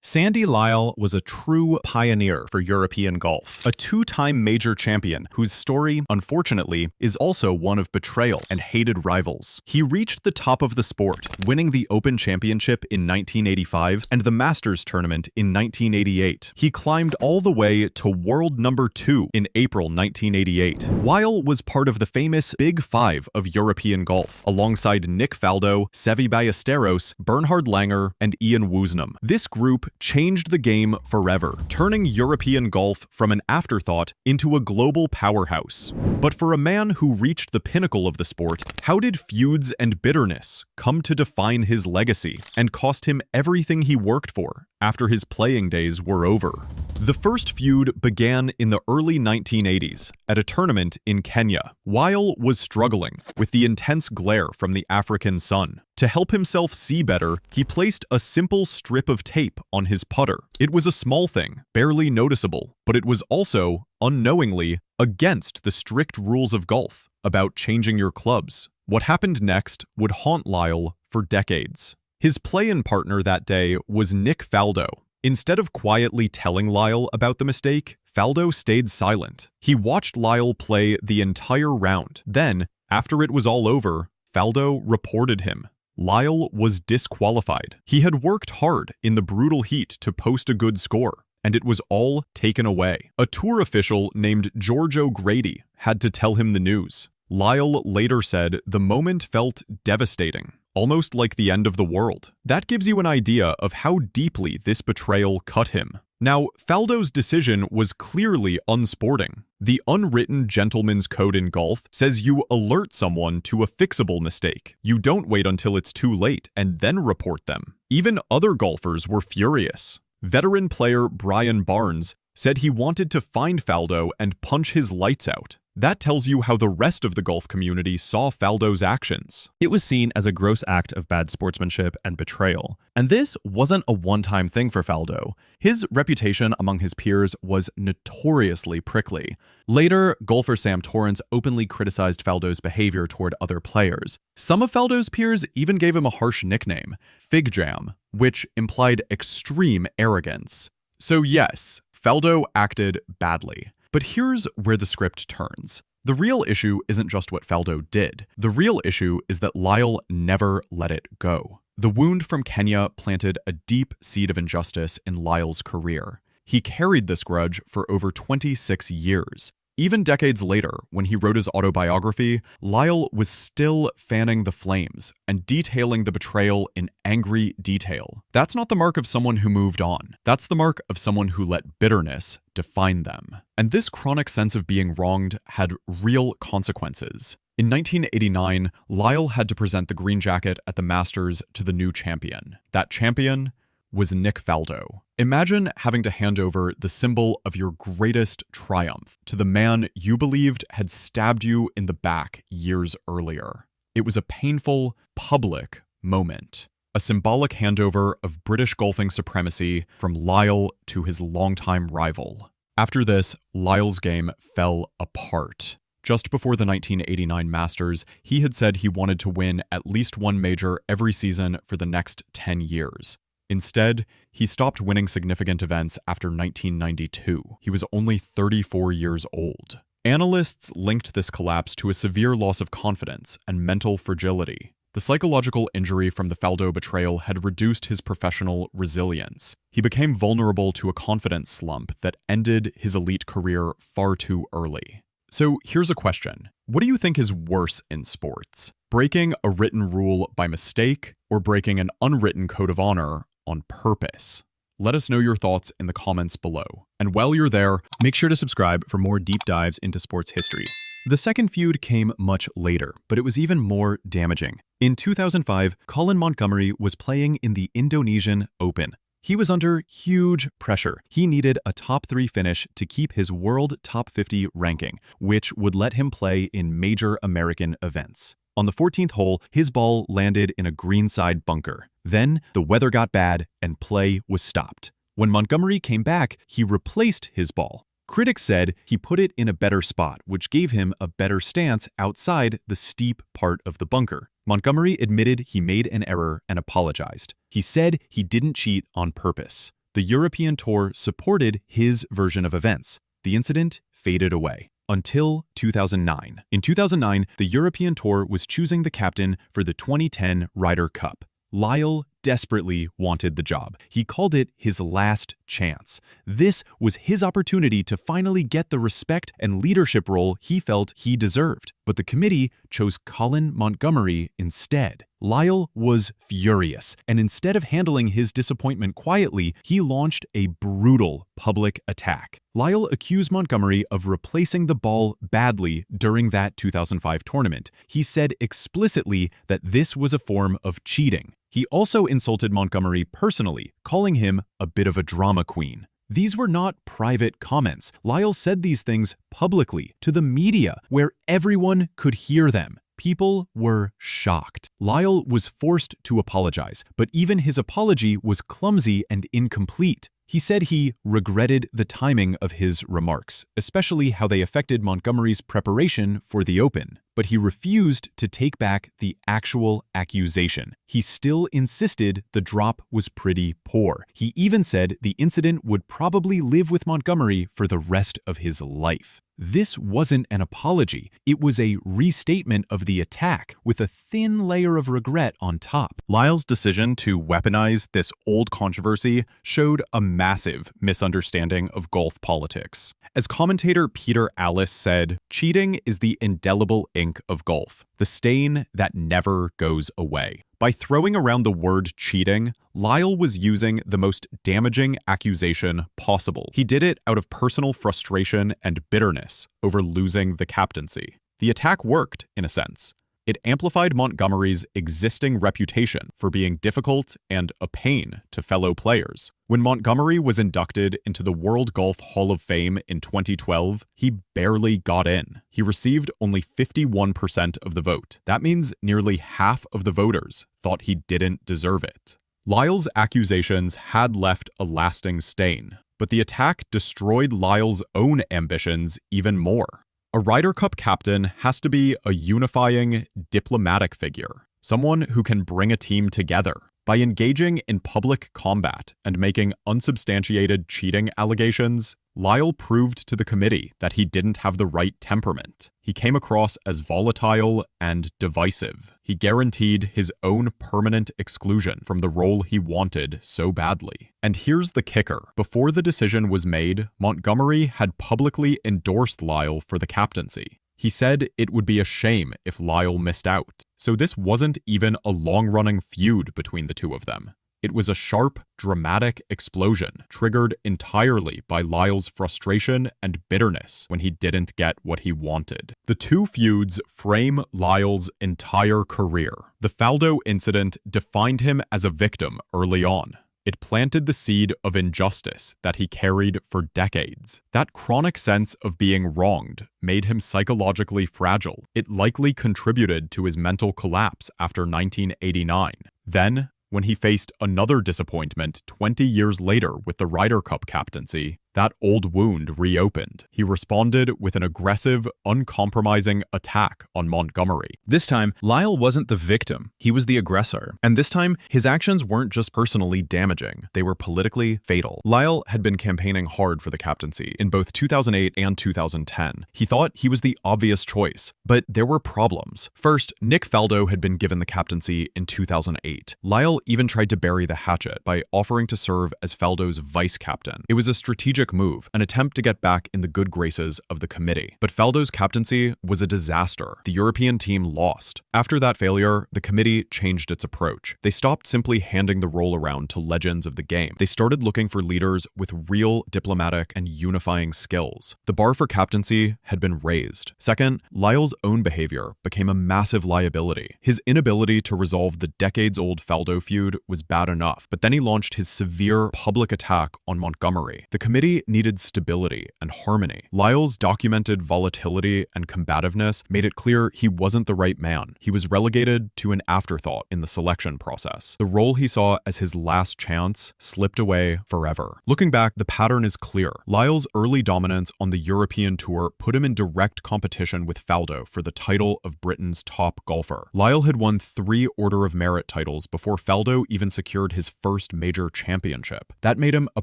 Sandy Lyle was a true pioneer for European golf, a two-time major champion whose story, unfortunately, is also one of betrayal and hated rivals. He reached the top of the sport, winning the Open Championship in 1985 and the Masters Tournament in 1988. He climbed all the way to world number 2 in April 1988. Lyle was part of the famous Big Five of European golf, alongside Nick Faldo, Seve Ballesteros, Bernhard Langer, and Ian Woosnam. This group changed the game forever, turning European golf from an afterthought into a global powerhouse. But for a man who reached the pinnacle of the sport, how did feuds and bitterness come to define his legacy and cost him everything he worked for after his playing days were over? The first feud began in the early 1980s at a tournament in Kenya. Lyle was struggling with the intense glare from the African sun. To help himself see better, he placed a simple strip of tape on his putter. It was a small thing, barely noticeable, but it was also, unknowingly, against the strict rules of golf about changing your clubs. What happened next would haunt Lyle for decades. His play-in partner that day was Nick Faldo. Instead of quietly telling Lyle about the mistake, Faldo stayed silent. He watched Lyle play the entire round. Then, after it was all over, Faldo reported him. Lyle was disqualified. He had worked hard in the brutal heat to post a good score, and it was all taken away. A tour official named George O'Grady had to tell him the news. Lyle later said the moment felt devastating, almost like the end of the world. That gives you an idea of how deeply this betrayal cut him. Now, Faldo's decision was clearly unsporting. The unwritten gentleman's code in golf says you alert someone to a fixable mistake. You don't wait until it's too late and then report them. Even other golfers were furious. Veteran player Brian Barnes said he wanted to find Faldo and punch his lights out. That tells you how the rest of the golf community saw Faldo's actions. It was seen as a gross act of bad sportsmanship and betrayal. And this wasn't a one-time thing for Faldo. His reputation among his peers was notoriously prickly. Later, golfer Sam Torrance openly criticized Faldo's behavior toward other players. Some of Faldo's peers even gave him a harsh nickname, Fig Jam, which implied extreme arrogance. So yes, Faldo acted badly. But here's where the script turns. The real issue isn't just what Faldo did. The real issue is that Lyle never let it go. The wound from Kenya planted a deep seed of injustice in Lyle's career. He carried this grudge for over 26 years. Even decades later, when he wrote his autobiography, Lyle was still fanning the flames and detailing the betrayal in angry detail. That's not the mark of someone who moved on. That's the mark of someone who let bitterness define them. And this chronic sense of being wronged had real consequences. In 1989, Lyle had to present the green jacket at the Masters to the new champion. That champion was Nick Faldo. Imagine having to hand over the symbol of your greatest triumph to the man you believed had stabbed you in the back years earlier. It was a painful, public moment. A symbolic handover of British golfing supremacy from Lyle to his longtime rival. After this, Lyle's game fell apart. Just before the 1989 Masters, he had said he wanted to win at least one major every season for the next 10 years. Instead, he stopped winning significant events after 1992. He was only 34 years old. Analysts linked this collapse to a severe loss of confidence and mental fragility. The psychological injury from the Faldo betrayal had reduced his professional resilience. He became vulnerable to a confidence slump that ended his elite career far too early. So here's a question. What do you think is worse in sports? Breaking a written rule by mistake or breaking an unwritten code of honor on purpose? Let us know your thoughts in the comments below. And while you're there, make sure to subscribe for more deep dives into sports history. The second feud came much later, but it was even more damaging. In 2005, Colin Montgomerie was playing in the Indonesian Open. He was under huge pressure. He needed a top 3 finish to keep his world top 50 ranking, which would let him play in major American events. On the 14th hole, his ball landed in a greenside bunker. Then, the weather got bad and play was stopped. When Montgomerie came back, he replaced his ball. Critics said he put it in a better spot, which gave him a better stance outside the steep part of the bunker. Montgomerie admitted he made an error and apologized. He said he didn't cheat on purpose. The European Tour supported his version of events. The incident faded away. Until 2009. In 2009, the European Tour was choosing the captain for the 2010 Ryder Cup. Lyle desperately wanted the job. He called it his last chance. This was his opportunity to finally get the respect and leadership role he felt he deserved. But the committee chose Colin Montgomerie instead. Lyle was furious, and instead of handling his disappointment quietly, he launched a brutal public attack. Lyle accused Montgomerie of replacing the ball badly during that 2005 tournament. He said explicitly that this was a form of cheating. He also insulted Montgomerie personally, calling him a bit of a drama queen. These were not private comments. Lyle said these things publicly to the media, where everyone could hear them. People were shocked. Lyle was forced to apologize, but even his apology was clumsy and incomplete. He said he regretted the timing of his remarks, especially how they affected Montgomerie's preparation for the Open, but he refused to take back the actual accusation. He still insisted the drop was pretty poor. He even said the incident would probably live with Montgomerie for the rest of his life. This wasn't an apology. It was a restatement of the attack with a thin layer of regret on top. Lyle's decision to weaponize this old controversy showed a massive misunderstanding of golf politics. As commentator Peter Allis said, cheating is the indelible ink of golf, the stain that never goes away. By throwing around the word cheating, Lyle was using the most damaging accusation possible. He did it out of personal frustration and bitterness over losing the captaincy. The attack worked, in a sense. It amplified Montgomerie's existing reputation for being difficult and a pain to fellow players. When Montgomerie was inducted into the World Golf Hall of Fame in 2012, he barely got in. He received only 51% of the vote. That means nearly half of the voters thought he didn't deserve it. Lyle's accusations had left a lasting stain, but the attack destroyed Lyle's own ambitions even more. A Ryder Cup captain has to be a unifying, diplomatic figure, someone who can bring a team together. By engaging in public combat and making unsubstantiated cheating allegations, Lyle proved to the committee that he didn't have the right temperament. He came across as volatile and divisive. He guaranteed his own permanent exclusion from the role he wanted so badly. And here's the kicker. Before the decision was made, Montgomerie had publicly endorsed Lyle for the captaincy. He said it would be a shame if Lyle missed out. So this wasn't even a long-running feud between the two of them. It was a sharp, dramatic explosion, triggered entirely by Lyle's frustration and bitterness when he didn't get what he wanted. The two feuds frame Lyle's entire career. The Faldo incident defined him as a victim early on. It planted the seed of injustice that he carried for decades. That chronic sense of being wronged made him psychologically fragile. It likely contributed to his mental collapse after 1989. Then, when he faced another disappointment 20 years later with the Ryder Cup captaincy, that old wound reopened. He responded with an aggressive, uncompromising attack on Montgomerie. This time, Lyle wasn't the victim, he was the aggressor. And this time, his actions weren't just personally damaging, they were politically fatal. Lyle had been campaigning hard for the captaincy in both 2008 and 2010. He thought he was the obvious choice, but there were problems. First, Nick Faldo had been given the captaincy in 2008. Lyle even tried to bury the hatchet by offering to serve as Faldo's vice captain. It was a strategic move, an attempt to get back in the good graces of the committee. But Faldo's captaincy was a disaster. The European team lost. After that failure, the committee changed its approach. They stopped simply handing the role around to legends of the game. They started looking for leaders with real diplomatic and unifying skills. The bar for captaincy had been raised. Second, Lyle's own behavior became a massive liability. His inability to resolve the decades-old Faldo feud was bad enough, but then he launched his severe public attack on Montgomerie. The committee they needed stability and harmony. Lyle's documented volatility and combativeness made it clear he wasn't the right man. He was relegated to an afterthought in the selection process. The role he saw as his last chance slipped away forever. Looking back, the pattern is clear. Lyle's early dominance on the European Tour put him in direct competition with Faldo for the title of Britain's top golfer. Lyle had won 3 Order of Merit titles before Faldo even secured his first major championship. That made him a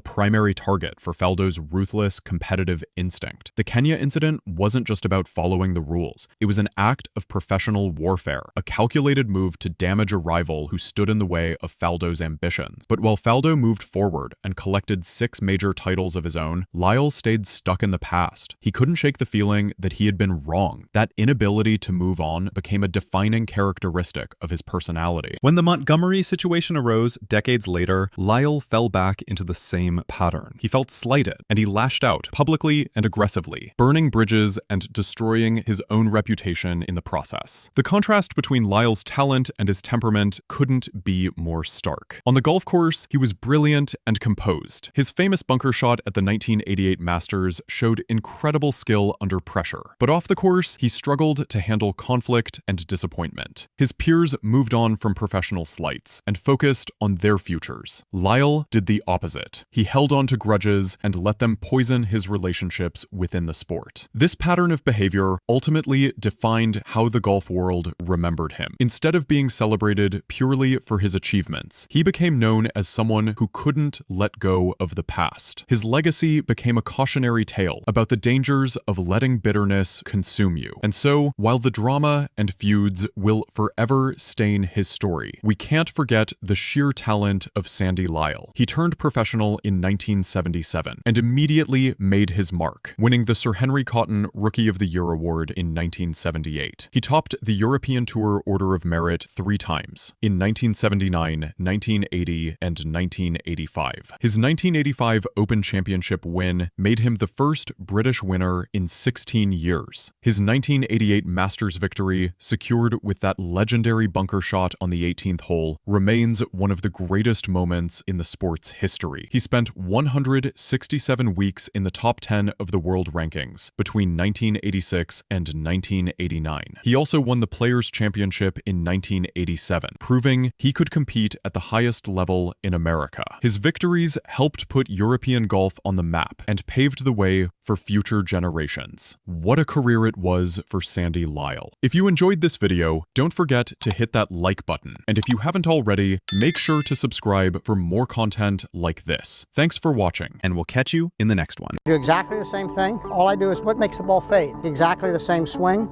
primary target for Faldo's ruthless, competitive instinct. The Kenya incident wasn't just about following the rules. It was an act of professional warfare, a calculated move to damage a rival who stood in the way of Faldo's ambitions. But while Faldo moved forward and collected 6 major titles of his own, Lyle stayed stuck in the past. He couldn't shake the feeling that he had been wrong. That inability to move on became a defining characteristic of his personality. When the Montgomery situation arose decades later, Lyle fell back into the same pattern. He felt slighted, and he lashed out publicly and aggressively, burning bridges and destroying his own reputation in the process. The contrast between Lyle's talent and his temperament couldn't be more stark. On the golf course, he was brilliant and composed. His famous bunker shot at the 1988 Masters showed incredible skill under pressure. But off the course, he struggled to handle conflict and disappointment. His peers moved on from professional slights and focused on their futures. Lyle did the opposite. He held on to grudges and let them poison his relationships within the sport. This pattern of behavior ultimately defined how the golf world remembered him. Instead of being celebrated purely for his achievements, he became known as someone who couldn't let go of the past. His legacy became a cautionary tale about the dangers of letting bitterness consume you. And so, while the drama and feuds will forever stain his story, we can't forget the sheer talent of Sandy Lyle. He turned professional in 1977 and immediately made his mark, winning the Sir Henry Cotton Rookie of the Year award in 1978. He topped the European Tour Order of Merit 3 times, in 1979, 1980, and 1985. His 1985 Open Championship win made him the first British winner in 16 years. His 1988 Masters victory, secured with that legendary bunker shot on the 18th hole, remains one of the greatest moments in the sport's history. He spent 167 weeks in the top 10 of the world rankings between 1986 and 1989. He also won the Players' Championship in 1987, proving he could compete at the highest level in America. His victories helped put European golf on the map and paved the way for future generations. What a career it was for Sandy Lyle. If you enjoyed this video, don't forget to hit that like button. And if you haven't already, make sure to subscribe for more content like this. Thanks for watching, and we'll catch you in the next one. Do exactly the same thing. All I do is what makes the ball fade. Exactly the same swing.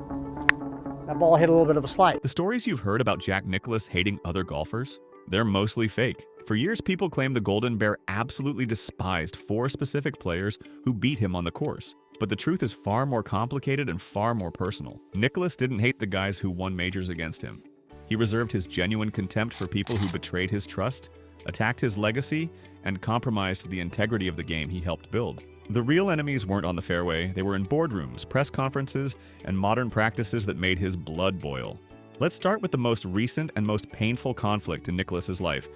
That ball hit a little bit of a slide. The stories you've heard about Jack Nicklaus hating other golfers, they're mostly fake. For years, people claimed the Golden Bear absolutely despised 4 specific players who beat him on the course. But the truth is far more complicated and far more personal. Nicklaus didn't hate the guys who won majors against him. He reserved his genuine contempt for people who betrayed his trust, attacked his legacy, and compromised the integrity of the game he helped build. The real enemies weren't on the fairway. They were in boardrooms, press conferences, and modern practices that made his blood boil. Let's start with the most recent and most painful conflict in Nicklaus's life: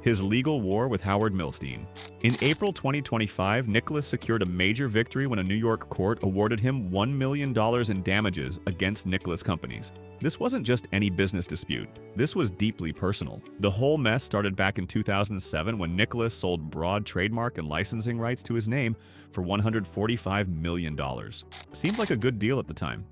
his legal war with Howard Milstein. In April 2025, Nicklaus secured a major victory when a New York court awarded him $1 million in damages against Nicklaus companies. This wasn't just any business dispute. This was deeply personal. The whole mess started back in 2007 when Nicklaus sold broad trademark and licensing rights to his name for $145 million. Seemed like a good deal at the time.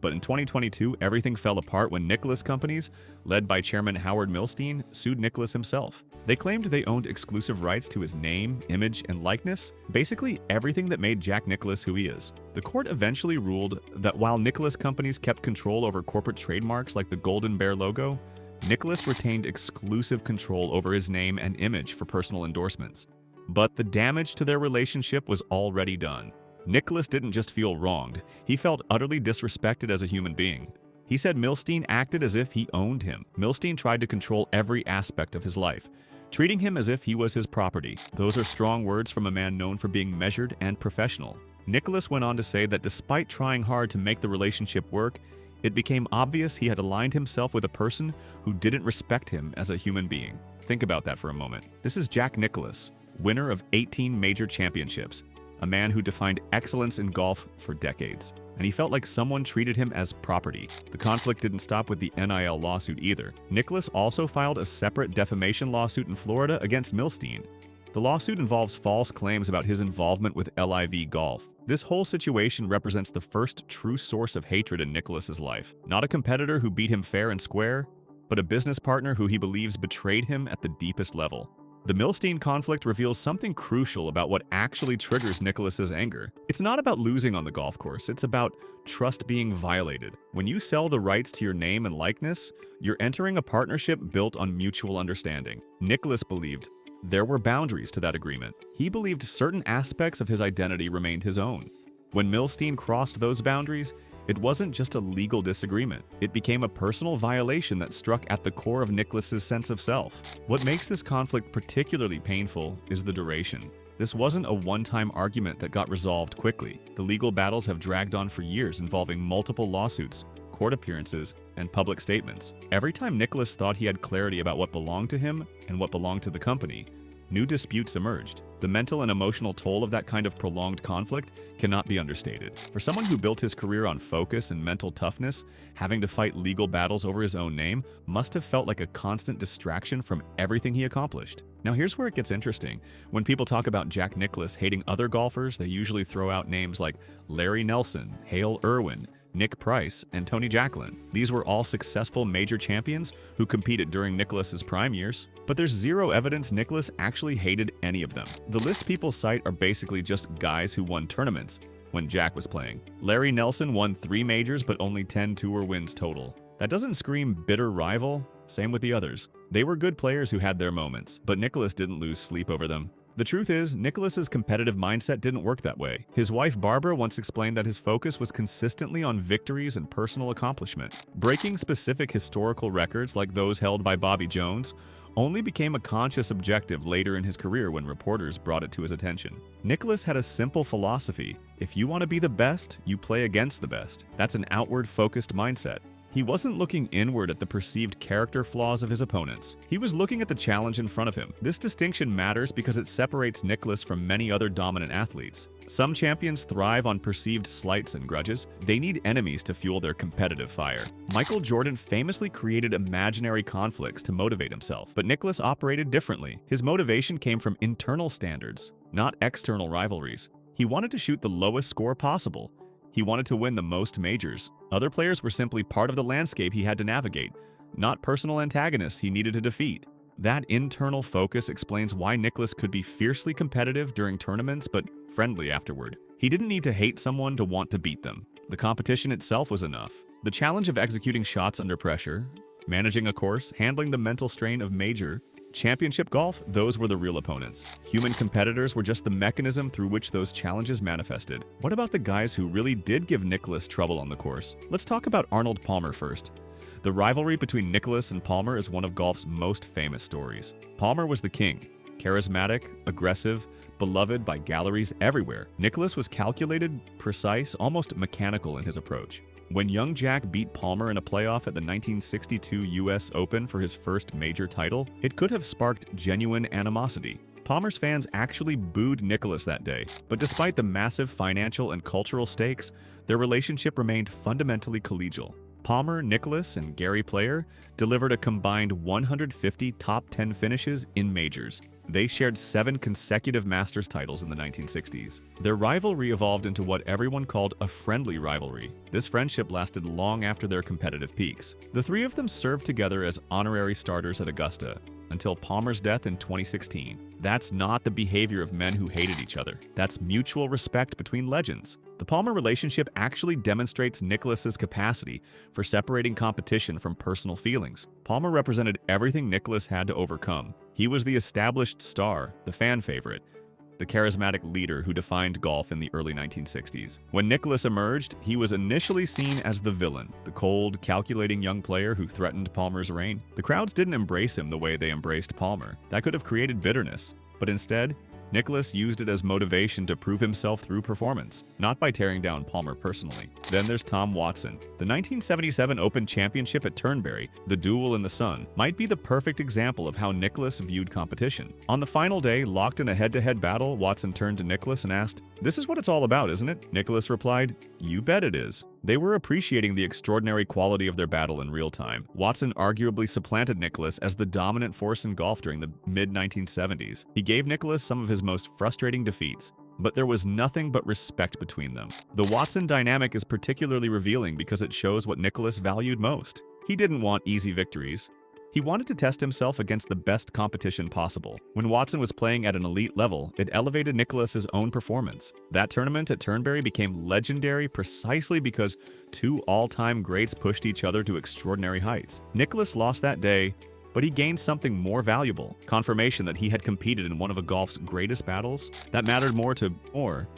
But in 2022, everything fell apart when Nicklaus companies, led by Chairman Howard Milstein, sued Nicklaus himself. They claimed they owned exclusive rights to his name, image, and likeness, basically everything that made Jack Nicklaus who he is. The court eventually ruled that while Nicklaus companies kept control over corporate trademarks like the Golden Bear logo, Nicklaus retained exclusive control over his name and image for personal endorsements. But the damage to their relationship was already done. Nicklaus didn't just feel wronged, he felt utterly disrespected as a human being. He said Milstein acted as if he owned him. Milstein tried to control every aspect of his life, treating him as if he was his property. Those are strong words from a man known for being measured and professional. Nicklaus went on to say that despite trying hard to make the relationship work, it became obvious he had aligned himself with a person who didn't respect him as a human being. Think about that for a moment. This is Jack Nicklaus, winner of 18 major championships, a man who defined excellence in golf for decades. And he felt like someone treated him as property. The conflict didn't stop with the NIL lawsuit either. Nicklaus also filed a separate defamation lawsuit in Florida against Milstein. The lawsuit involves false claims about his involvement with LIV Golf. This whole situation represents the first true source of hatred in Nicklaus's life. Not a competitor who beat him fair and square, but a business partner who he believes betrayed him at the deepest level. The Milstein conflict reveals something crucial about what actually triggers Nicklaus's anger. It's not about losing on the golf course, it's about trust being violated. When you sell the rights to your name and likeness, you're entering a partnership built on mutual understanding. Nicklaus believed there were boundaries to that agreement. He believed certain aspects of his identity remained his own. When Milstein crossed those boundaries, it wasn't just a legal disagreement. It became a personal violation that struck at the core of Nicklaus's sense of self. What makes this conflict particularly painful is the duration. This wasn't a one-time argument that got resolved quickly. The legal battles have dragged on for years, involving multiple lawsuits, court appearances, and public statements. Every time Nicklaus thought he had clarity about what belonged to him and what belonged to the company, new disputes emerged. The mental and emotional toll of that kind of prolonged conflict cannot be understated. For someone who built his career on focus and mental toughness, having to fight legal battles over his own name must have felt like a constant distraction from everything he accomplished. Now here's where it gets interesting. When people talk about Jack Nicklaus hating other golfers, they usually throw out names like Larry Nelson, Hale Irwin, Nick Price, and Tony Jacklin. These were all successful major champions who competed during Nicklaus's prime years, but there's zero evidence Nicklaus actually hated any of them. The lists people cite are basically just guys who won tournaments when Jack was playing. Larry Nelson won 3 majors but only 10 tour wins total. That doesn't scream bitter rival. Same with the others. They were good players who had their moments, but Nicklaus didn't lose sleep over them. The truth is, Nicklaus's competitive mindset didn't work that way. His wife Barbara once explained that his focus was consistently on victories and personal accomplishment. Breaking specific historical records like those held by Bobby Jones only became a conscious objective later in his career when reporters brought it to his attention. Nicklaus had a simple philosophy: if you want to be the best, you play against the best. That's an outward-focused mindset. He wasn't looking inward at the perceived character flaws of his opponents. He was looking at the challenge in front of him. This distinction matters because it separates Nicklaus from many other dominant athletes. Some champions thrive on perceived slights and grudges. They need enemies to fuel their competitive fire. Michael Jordan famously created imaginary conflicts to motivate himself, but Nicklaus operated differently. His motivation came from internal standards, not external rivalries. He wanted to shoot the lowest score possible. He wanted to win the most majors. Other players were simply part of the landscape he had to navigate, not personal antagonists he needed to defeat. That internal focus explains why Nicklaus could be fiercely competitive during tournaments but friendly afterward. He didn't need to hate someone to want to beat them. The competition itself was enough. The challenge of executing shots under pressure, managing a course, handling the mental strain of major, championship golf, those were the real opponents. Human competitors were just the mechanism through which those challenges manifested. What about the guys who really did give Nicklaus trouble on the course? Let's talk about Arnold Palmer first. The rivalry between Nicklaus and Palmer is one of golf's most famous stories. Palmer was the king, charismatic, aggressive, beloved by galleries everywhere. Nicklaus was calculated, precise, almost mechanical in his approach. When young Jack beat Palmer in a playoff at the 1962 US Open for his first major title, it could have sparked genuine animosity. Palmer's fans actually booed Nicklaus that day, but despite the massive financial and cultural stakes, their relationship remained fundamentally collegial. Palmer, Nicklaus, and Gary Player delivered a combined 150 top 10 finishes in majors. They shared 7 consecutive Masters titles in the 1960s. Their rivalry evolved into what everyone called a friendly rivalry. This friendship lasted long after their competitive peaks. The three of them served together as honorary starters at Augusta until Palmer's death in 2016. That's not the behavior of men who hated each other. That's mutual respect between legends. The Palmer relationship actually demonstrates Nicklaus's capacity for separating competition from personal feelings. Palmer represented everything Nicklaus had to overcome. He was the established star, the fan favorite, the charismatic leader who defined golf in the early 1960s. When Nicklaus emerged, he was initially seen as the villain, the cold, calculating young player who threatened Palmer's reign. The crowds didn't embrace him the way they embraced Palmer. That could have created bitterness, but instead, Nicklaus used it as motivation to prove himself through performance, not by tearing down Palmer personally. Then there's Tom Watson. The 1977 Open Championship at Turnberry, the duel in the sun, might be the perfect example of how Nicklaus viewed competition. On the final day, locked in a head-to-head battle, Watson turned to Nicklaus and asked, "This is what it's all about, isn't it?" Nicklaus replied, "You bet it is." They were appreciating the extraordinary quality of their battle in real time. Watson arguably supplanted Nicklaus as the dominant force in golf during the mid-1970s. He gave Nicklaus some of his most frustrating defeats, but there was nothing but respect between them. The Watson dynamic is particularly revealing because it shows what Nicklaus valued most. He didn't want easy victories. He wanted to test himself against the best competition possible. When Watson was playing at an elite level, it elevated Nicklaus's own performance. That tournament at Turnberry became legendary precisely because two all-time greats pushed each other to extraordinary heights. Nicklaus lost that day, but he gained something more valuable, confirmation that he had competed in one of golf's greatest battles that mattered more to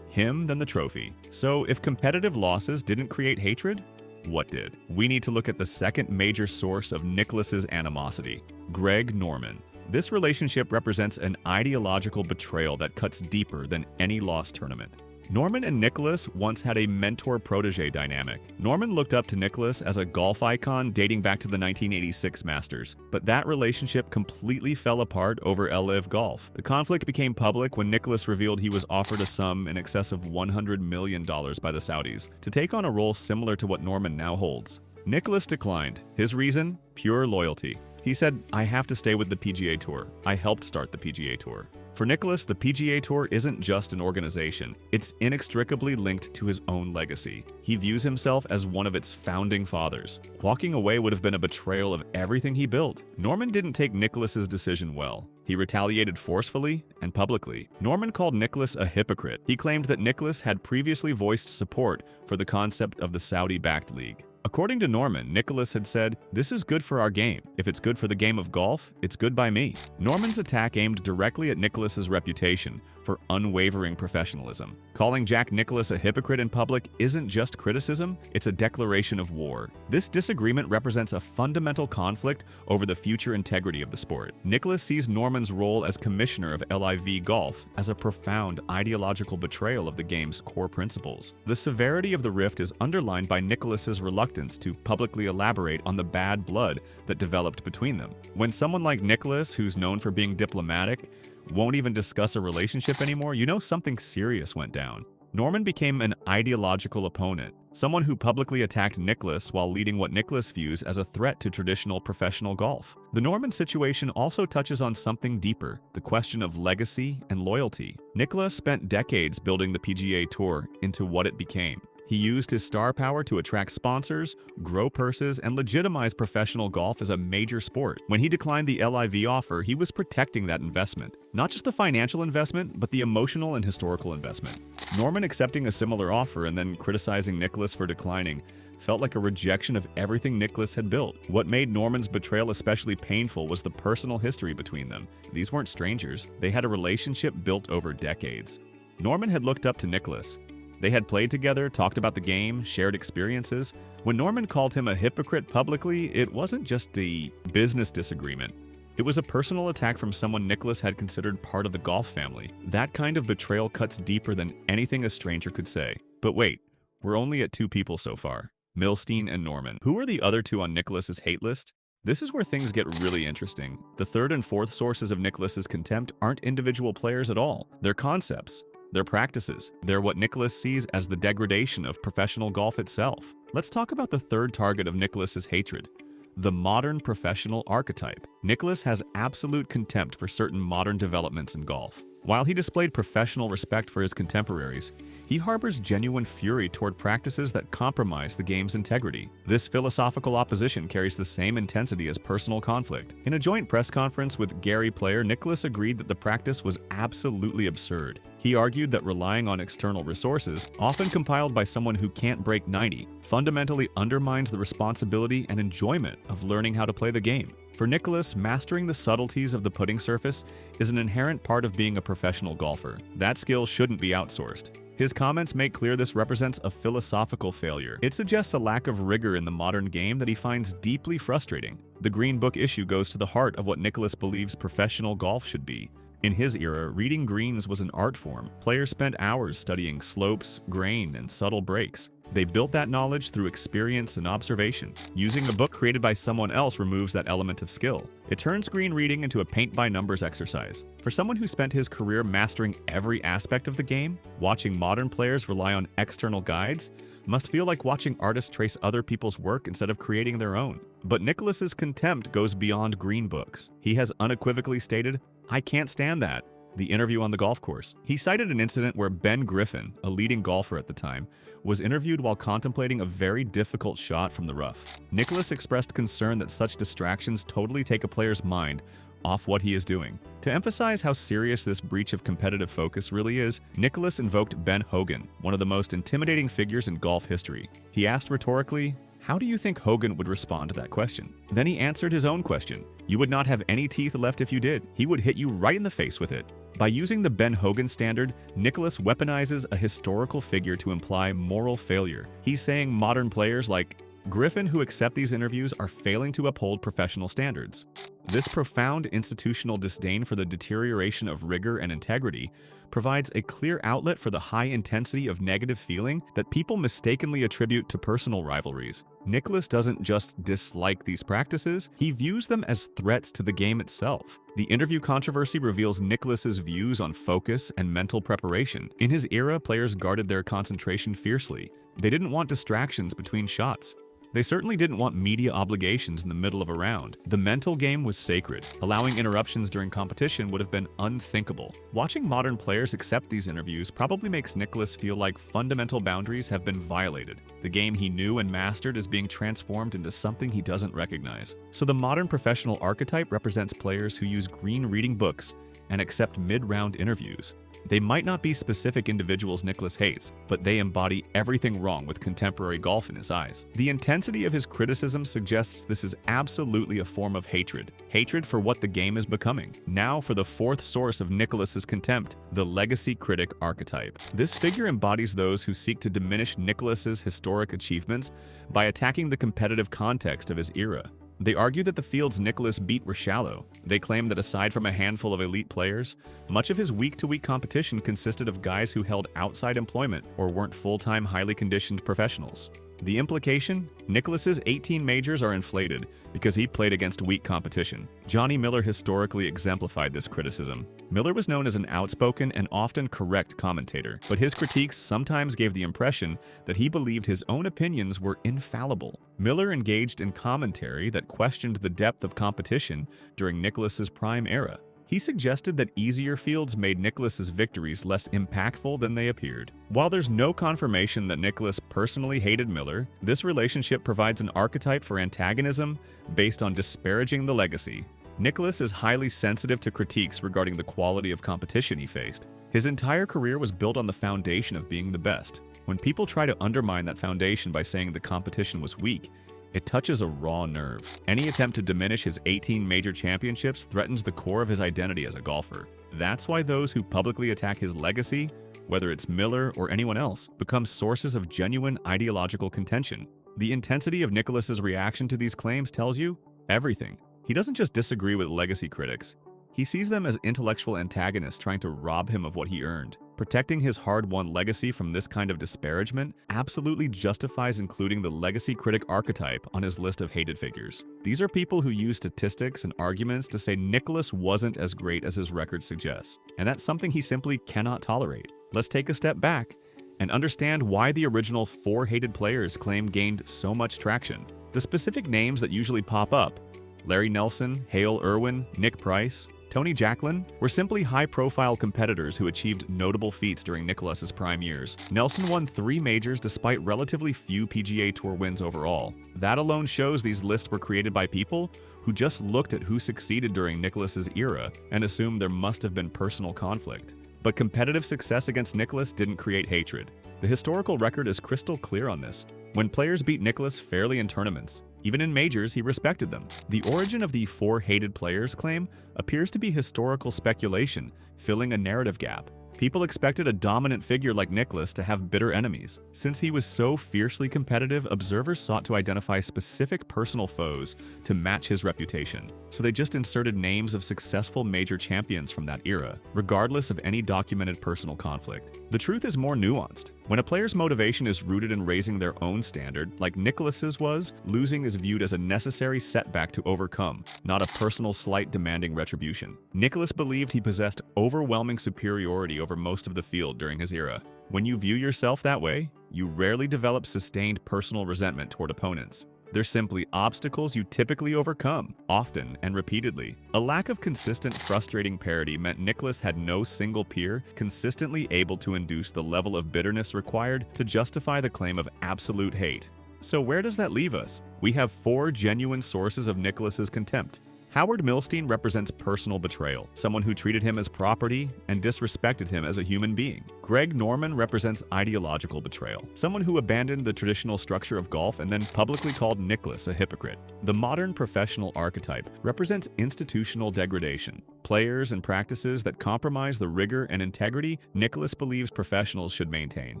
him than the trophy. So if competitive losses didn't create hatred, what did? We need to look at the second major source of Nicklaus's animosity, Greg Norman. This relationship represents an ideological betrayal that cuts deeper than any lost tournament. Norman and Nicklaus once had a mentor-protege dynamic. Norman looked up to Nicklaus as a golf icon dating back to the 1986 Masters, but that relationship completely fell apart over LIV Golf. The conflict became public when Nicklaus revealed he was offered a sum in excess of $100 million by the Saudis to take on a role similar to what Norman now holds. Nicklaus declined. His reason? Pure loyalty. He said, "I have to stay with the PGA Tour. I helped start the PGA Tour." For Nicklaus, the PGA Tour isn't just an organization. It's inextricably linked to his own legacy. He views himself as one of its founding fathers. Walking away would have been a betrayal of everything he built. Norman didn't take Nicklaus's decision well. He retaliated forcefully and publicly. Norman called Nicklaus a hypocrite. He claimed that Nicklaus had previously voiced support for the concept of the Saudi-backed league. According to Norman, Nicklaus had said, "This is good for our game. If it's good for the game of golf, it's good by me." Norman's attack aimed directly at Nicklaus's reputation for unwavering professionalism. Calling Jack Nicklaus a hypocrite in public isn't just criticism, it's a declaration of war. This disagreement represents a fundamental conflict over the future integrity of the sport. Nicklaus sees Norman's role as commissioner of LIV Golf as a profound ideological betrayal of the game's core principles. The severity of the rift is underlined by Nicklaus's reluctance to publicly elaborate on the bad blood that developed between them. When someone like Nicklaus, who's known for being diplomatic, won't even discuss a relationship anymore, you know something serious went down. Norman became an ideological opponent, someone who publicly attacked Nicklaus while leading what Nicklaus views as a threat to traditional professional golf. The Norman situation also touches on something deeper, the question of legacy and loyalty. Nicklaus spent decades building the PGA Tour into what it became. He used his star power to attract sponsors, grow purses, and legitimize professional golf as a major sport. When he declined the LIV offer, he was protecting that investment. Not just the financial investment, but the emotional and historical investment. Norman accepting a similar offer and then criticizing Nicklaus for declining felt like a rejection of everything Nicklaus had built. What made Norman's betrayal especially painful was the personal history between them. These weren't strangers. They had a relationship built over decades. Norman had looked up to Nicklaus. They had played together, talked about the game, shared experiences. When Norman called him a hypocrite publicly, it wasn't just a business disagreement. It was a personal attack from someone Nicklaus had considered part of the golf family. That kind of betrayal cuts deeper than anything a stranger could say. But wait, we're only at 2 people so far, Milstein and Norman. Who are the other 2 on Nicklaus's hate list? This is where things get really interesting. The 3rd and 4th sources of Nicklaus's contempt aren't individual players at all. They're concepts. They're practices. They're what Nicklaus sees as the degradation of professional golf itself. Let's talk about the 3rd target of Nicklaus's hatred, the modern professional archetype. Nicklaus has absolute contempt for certain modern developments in golf. While he displayed professional respect for his contemporaries, he harbors genuine fury toward practices that compromise the game's integrity. This philosophical opposition carries the same intensity as personal conflict. In a joint press conference with Gary Player, Nicklaus agreed that the practice was absolutely absurd. He argued that relying on external resources, often compiled by someone who can't break 90, fundamentally undermines the responsibility and enjoyment of learning how to play the game. For Nicklaus, mastering the subtleties of the putting surface is an inherent part of being a professional golfer. That skill shouldn't be outsourced. His comments make clear this represents a philosophical failure. It suggests a lack of rigor in the modern game that he finds deeply frustrating. The Green Book issue goes to the heart of what Nicklaus believes professional golf should be. In his era, reading greens was an art form. Players spent hours studying slopes, grain, and subtle breaks. They built that knowledge through experience and observation. Using a book created by someone else removes that element of skill. It turns green reading into a paint-by-numbers exercise. For someone who spent his career mastering every aspect of the game, watching modern players rely on external guides must feel like watching artists trace other people's work instead of creating their own. But Nicklaus's contempt goes beyond green books. He has unequivocally stated, "I can't stand that." The interview on the golf course. He cited an incident where Ben Griffin, a leading golfer at the time, was interviewed while contemplating a very difficult shot from the rough. Nicklaus expressed concern that such distractions totally take a player's mind off what he is doing. To emphasize how serious this breach of competitive focus really is, Nicklaus invoked Ben Hogan, one of the most intimidating figures in golf history. He asked rhetorically, "How do you think Hogan would respond to that question?" Then he answered his own question. "You would not have any teeth left if you did. He would hit you right in the face with it." By using the Ben Hogan standard, Nicklaus weaponizes a historical figure to imply moral failure. He's saying modern players like Griffin who accept these interviews are failing to uphold professional standards. This profound institutional disdain for the deterioration of rigor and integrity provides a clear outlet for the high intensity of negative feeling that people mistakenly attribute to personal rivalries. Nicklaus doesn't just dislike these practices, he views them as threats to the game itself. The interview controversy reveals Nicklaus's views on focus and mental preparation. In his era, players guarded their concentration fiercely. They didn't want distractions between shots. They certainly didn't want media obligations in the middle of a round. The mental game was sacred. Allowing interruptions during competition would have been unthinkable. Watching modern players accept these interviews probably makes Nicklaus feel like fundamental boundaries have been violated. The game he knew and mastered is being transformed into something he doesn't recognize. So the modern professional archetype represents players who use green reading books and accept mid-round interviews. They might not be specific individuals Nicklaus hates, but they embody everything wrong with contemporary golf in his eyes. The intensity of his criticism suggests this is absolutely a form of hatred. Hatred for what the game is becoming. Now for the fourth source of Nicklaus's contempt, the legacy critic archetype. This figure embodies those who seek to diminish Nicklaus's historic achievements by attacking the competitive context of his era. They argue that the fields Nicklaus beat were shallow. They claim that aside from a handful of elite players, much of his week-to-week competition consisted of guys who held outside employment or weren't full-time, highly conditioned professionals. The implication? Nicklaus's 18 majors are inflated because he played against weak competition. Johnny Miller historically exemplified this criticism. Miller was known as an outspoken and often correct commentator, but his critiques sometimes gave the impression that he believed his own opinions were infallible. Miller engaged in commentary that questioned the depth of competition during Nicklaus's prime era. He suggested that easier fields made Nicklaus's victories less impactful than they appeared. While there's no confirmation that Nicklaus personally hated Miller, this relationship provides an archetype for antagonism based on disparaging the legacy. Nicklaus is highly sensitive to critiques regarding the quality of competition he faced. His entire career was built on the foundation of being the best. When people try to undermine that foundation by saying the competition was weak, it touches a raw nerve. Any attempt to diminish his 18 major championships threatens the core of his identity as a golfer. That's why those who publicly attack his legacy, whether it's Miller or anyone else, become sources of genuine ideological contention. The intensity of Nicklaus's reaction to these claims tells you everything. He doesn't just disagree with legacy critics. He sees them as intellectual antagonists trying to rob him of what he earned. Protecting his hard-won legacy from this kind of disparagement absolutely justifies including the legacy critic archetype on his list of hated figures. These are people who use statistics and arguments to say Nicklaus wasn't as great as his record suggests, and that's something he simply cannot tolerate. Let's take a step back and understand why the original 4 hated players claim gained so much traction. The specific names that usually pop up, Larry Nelson, Hale Irwin, Nick Price, Tony Jacklin, were simply high-profile competitors who achieved notable feats during Nicklaus's prime years. Nelson won 3 majors despite relatively few PGA Tour wins overall. That alone shows these lists were created by people who just looked at who succeeded during Nicklaus's era and assumed there must have been personal conflict. But competitive success against Nicklaus didn't create hatred. The historical record is crystal clear on this. When players beat Nicklaus fairly in tournaments, even in majors, he respected them. The origin of the 4 hated players claim appears to be historical speculation, filling a narrative gap. People expected a dominant figure like Nicholas to have bitter enemies. Since he was so fiercely competitive, observers sought to identify specific personal foes to match his reputation. So they just inserted names of successful major champions from that era, regardless of any documented personal conflict. The truth is more nuanced. When a player's motivation is rooted in raising their own standard, like Nicholas's was, losing is viewed as a necessary setback to overcome, not a personal slight demanding retribution. Nicholas believed he possessed overwhelming superiority over most of the field during his era. When you view yourself that way, you rarely develop sustained personal resentment toward opponents. They're simply obstacles you typically overcome, often and repeatedly. A lack of consistent, frustrating parity meant Nicholas had no single peer consistently able to induce the level of bitterness required to justify the claim of absolute hate. So where does that leave us? We have 4 genuine sources of Nicholas's contempt. Howard Milstein represents personal betrayal, someone who treated him as property and disrespected him as a human being. Greg Norman represents ideological betrayal, someone who abandoned the traditional structure of golf and then publicly called Nicklaus a hypocrite. The modern professional archetype represents institutional degradation, players and practices that compromise the rigor and integrity Nicklaus believes professionals should maintain.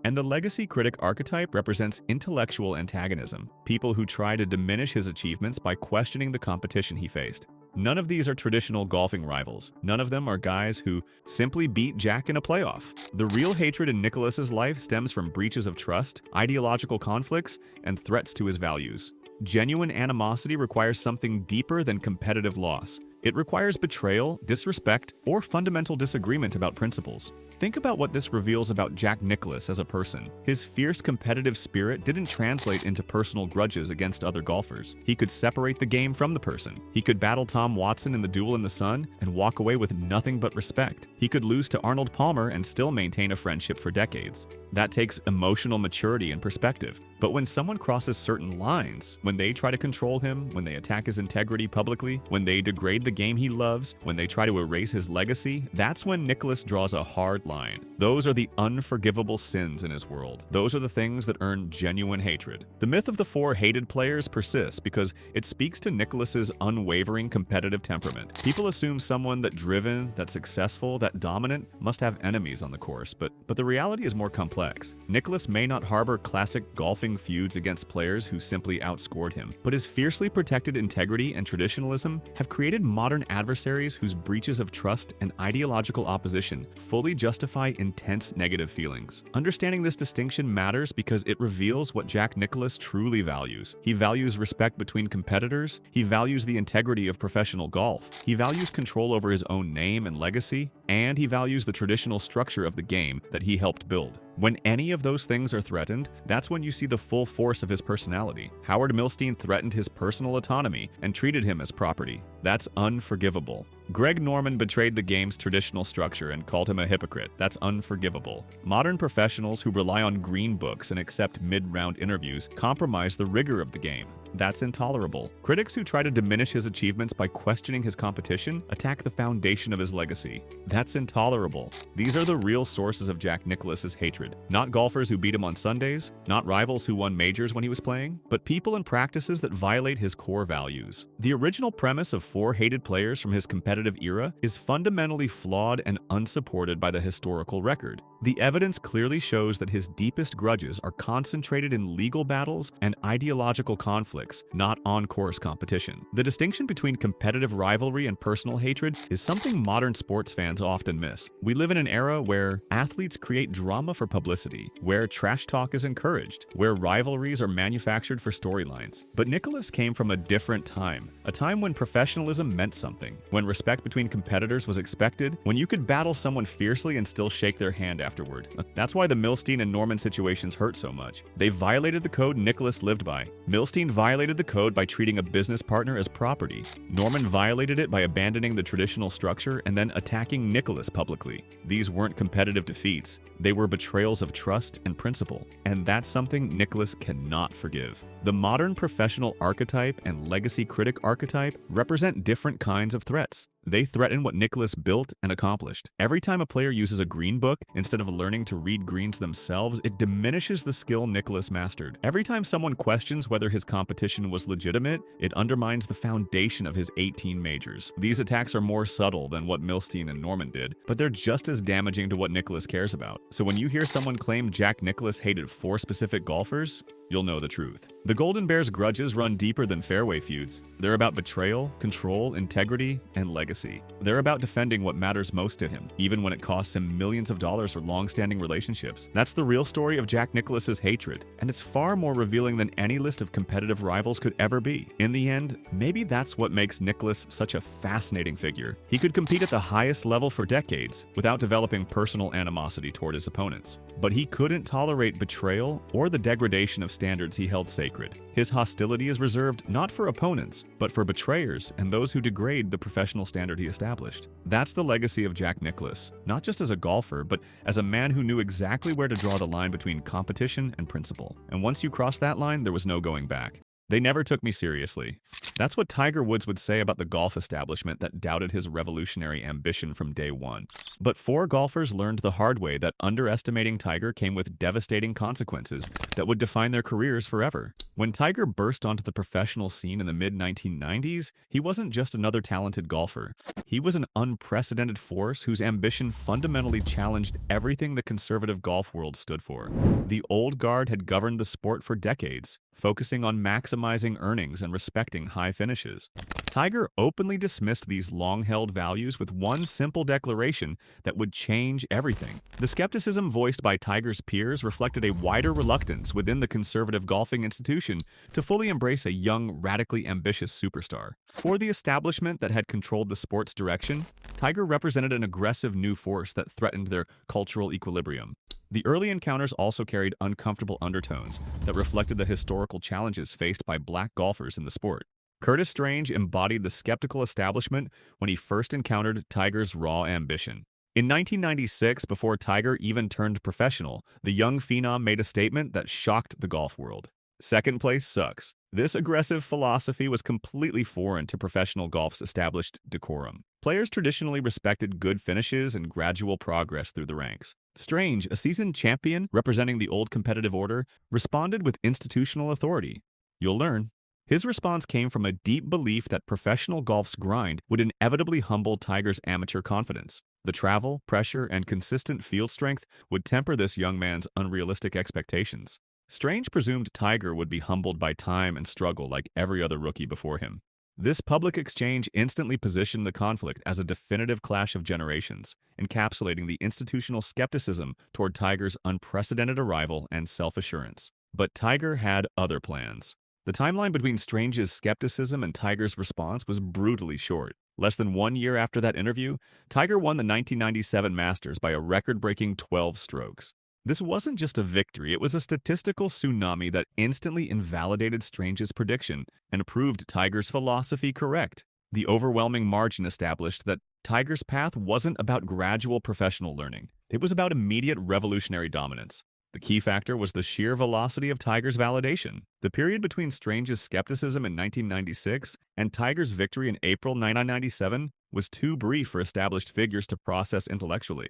And the legacy critic archetype represents intellectual antagonism, people who try to diminish his achievements by questioning the competition he faced. None of these are traditional golfing rivals. None of them are guys who simply beat Jack in a playoff. The real hatred in Nicklaus's life stems from breaches of trust, ideological conflicts, and threats to his values. Genuine animosity requires something deeper than competitive loss. It requires betrayal, disrespect, or fundamental disagreement about principles. Think about what this reveals about Jack Nicklaus as a person. His fierce competitive spirit didn't translate into personal grudges against other golfers. He could separate the game from the person. He could battle Tom Watson in the duel in the sun and walk away with nothing but respect. He could lose to Arnold Palmer and still maintain a friendship for decades. That takes emotional maturity and perspective. But when someone crosses certain lines, when they try to control him, when they attack his integrity publicly, when they degrade the game he loves, when they try to erase his legacy, that's when Nicklaus draws a hard line. Those are the unforgivable sins in his world. Those are the things that earn genuine hatred. The myth of the 4 hated players persists because it speaks to Nicklaus's unwavering competitive temperament. People assume someone that driven, that successful, that dominant must have enemies on the course, but the reality is more complex. Nicklaus may not harbor classic golfing feuds against players who simply outscored him, but his fiercely protected integrity and traditionalism have created modern adversaries whose breaches of trust and ideological opposition fully justify intense negative feelings. Understanding this distinction matters because it reveals what Jack Nicklaus truly values. He values respect between competitors, he values the integrity of professional golf, he values control over his own name and legacy, and he values the traditional structure of the game that he helped build. When any of those things are threatened, that's when you see the full force of his personality. Howard Milstein threatened his personal autonomy and treated him as property. That's unforgivable. Greg Norman betrayed the game's traditional structure and called him a hypocrite. That's unforgivable. Modern professionals who rely on green books and accept mid-round interviews compromise the rigor of the game. That's intolerable. Critics who try to diminish his achievements by questioning his competition attack the foundation of his legacy. That's intolerable. These are the real sources of Jack Nicklaus's hatred. Not golfers who beat him on Sundays, not rivals who won majors when he was playing, but people and practices that violate his core values. The original premise of 4 hated players from his competitive era is fundamentally flawed and unsupported by the historical record. The evidence clearly shows that his deepest grudges are concentrated in legal battles and ideological conflicts, not on-course competition. The distinction between competitive rivalry and personal hatred is something modern sports fans often miss. We live in an era where athletes create drama for publicity, where trash talk is encouraged, where rivalries are manufactured for storylines. But Nicklaus came from a different time, a time when professionalism meant something, when respect between competitors was expected, when you could battle someone fiercely and still shake their hand afterward. That's why the Milstein and Norman situations hurt so much. They violated the code Nicklaus lived by. Milstein violated the code by treating a business partner as property. Norman violated it by abandoning the traditional structure and then attacking Nicklaus publicly. These weren't competitive defeats. They were betrayals of trust and principle. And that's something Nicklaus cannot forgive. The modern professional archetype and legacy critic archetype represent different kinds of threats. They threaten what Nicklaus built and accomplished. Every time a player uses a green book, instead of learning to read greens themselves, it diminishes the skill Nicklaus mastered. Every time someone questions whether his competition was legitimate, it undermines the foundation of his 18 majors. These attacks are more subtle than what Milstein and Norman did, but they're just as damaging to what Nicklaus cares about. So when you hear someone claim Jack Nicklaus hated 4 specific golfers, you'll know the truth. The Golden Bears' grudges run deeper than fairway feuds. They're about betrayal, control, integrity, and legacy. They're about defending what matters most to him, even when it costs him millions of dollars for long-standing relationships. That's the real story of Jack Nicklaus's hatred, and it's far more revealing than any list of competitive rivals could ever be. In the end, maybe that's what makes Nicklaus such a fascinating figure. He could compete at the highest level for decades without developing personal animosity toward his opponents. But he couldn't tolerate betrayal or the degradation of standards he held sacred. His hostility is reserved not for opponents, but for betrayers and those who degrade the professional standard he established. That's the legacy of Jack Nicklaus, not just as a golfer, but as a man who knew exactly where to draw the line between competition and principle. And once you crossed that line, there was no going back. They never took me seriously. That's what Tiger Woods would say about the golf establishment that doubted his revolutionary ambition from day one. But 4 golfers learned the hard way that underestimating Tiger came with devastating consequences that would define their careers forever. When Tiger burst onto the professional scene in the mid-1990s, he wasn't just another talented golfer. He was an unprecedented force whose ambition fundamentally challenged everything the conservative golf world stood for. The old guard had governed the sport for decades, focusing on maximizing earnings and respecting high finishes. Tiger openly dismissed these long-held values with one simple declaration that would change everything. The skepticism voiced by Tiger's peers reflected a wider reluctance within the conservative golfing institution to fully embrace a young, radically ambitious superstar. For the establishment that had controlled the sport's direction, Tiger represented an aggressive new force that threatened their cultural equilibrium. The early encounters also carried uncomfortable undertones that reflected the historical challenges faced by black golfers in the sport. Curtis Strange embodied the skeptical establishment when he first encountered Tiger's raw ambition. In 1996, before Tiger even turned professional, the young phenom made a statement that shocked the golf world. "Second place sucks." This aggressive philosophy was completely foreign to professional golf's established decorum. Players traditionally respected good finishes and gradual progress through the ranks. Strange, a seasoned champion representing the old competitive order, responded with institutional authority. You'll learn. His response came from a deep belief that professional golf's grind would inevitably humble Tiger's amateur confidence. The travel, pressure, and consistent field strength would temper this young man's unrealistic expectations. Strange presumed Tiger would be humbled by time and struggle like every other rookie before him. This public exchange instantly positioned the conflict as a definitive clash of generations, encapsulating the institutional skepticism toward Tiger's unprecedented arrival and self-assurance. But Tiger had other plans. The timeline between Strange's skepticism and Tiger's response was brutally short. Less than 1 year after that interview, Tiger won the 1997 Masters by a record-breaking 12 strokes. This wasn't just a victory, it was a statistical tsunami that instantly invalidated Strange's prediction and proved Tiger's philosophy correct. The overwhelming margin established that Tiger's path wasn't about gradual professional learning. It was about immediate revolutionary dominance. The key factor was the sheer velocity of Tiger's validation. The period between Strange's skepticism in 1996 and Tiger's victory in April 1997 was too brief for established figures to process intellectually.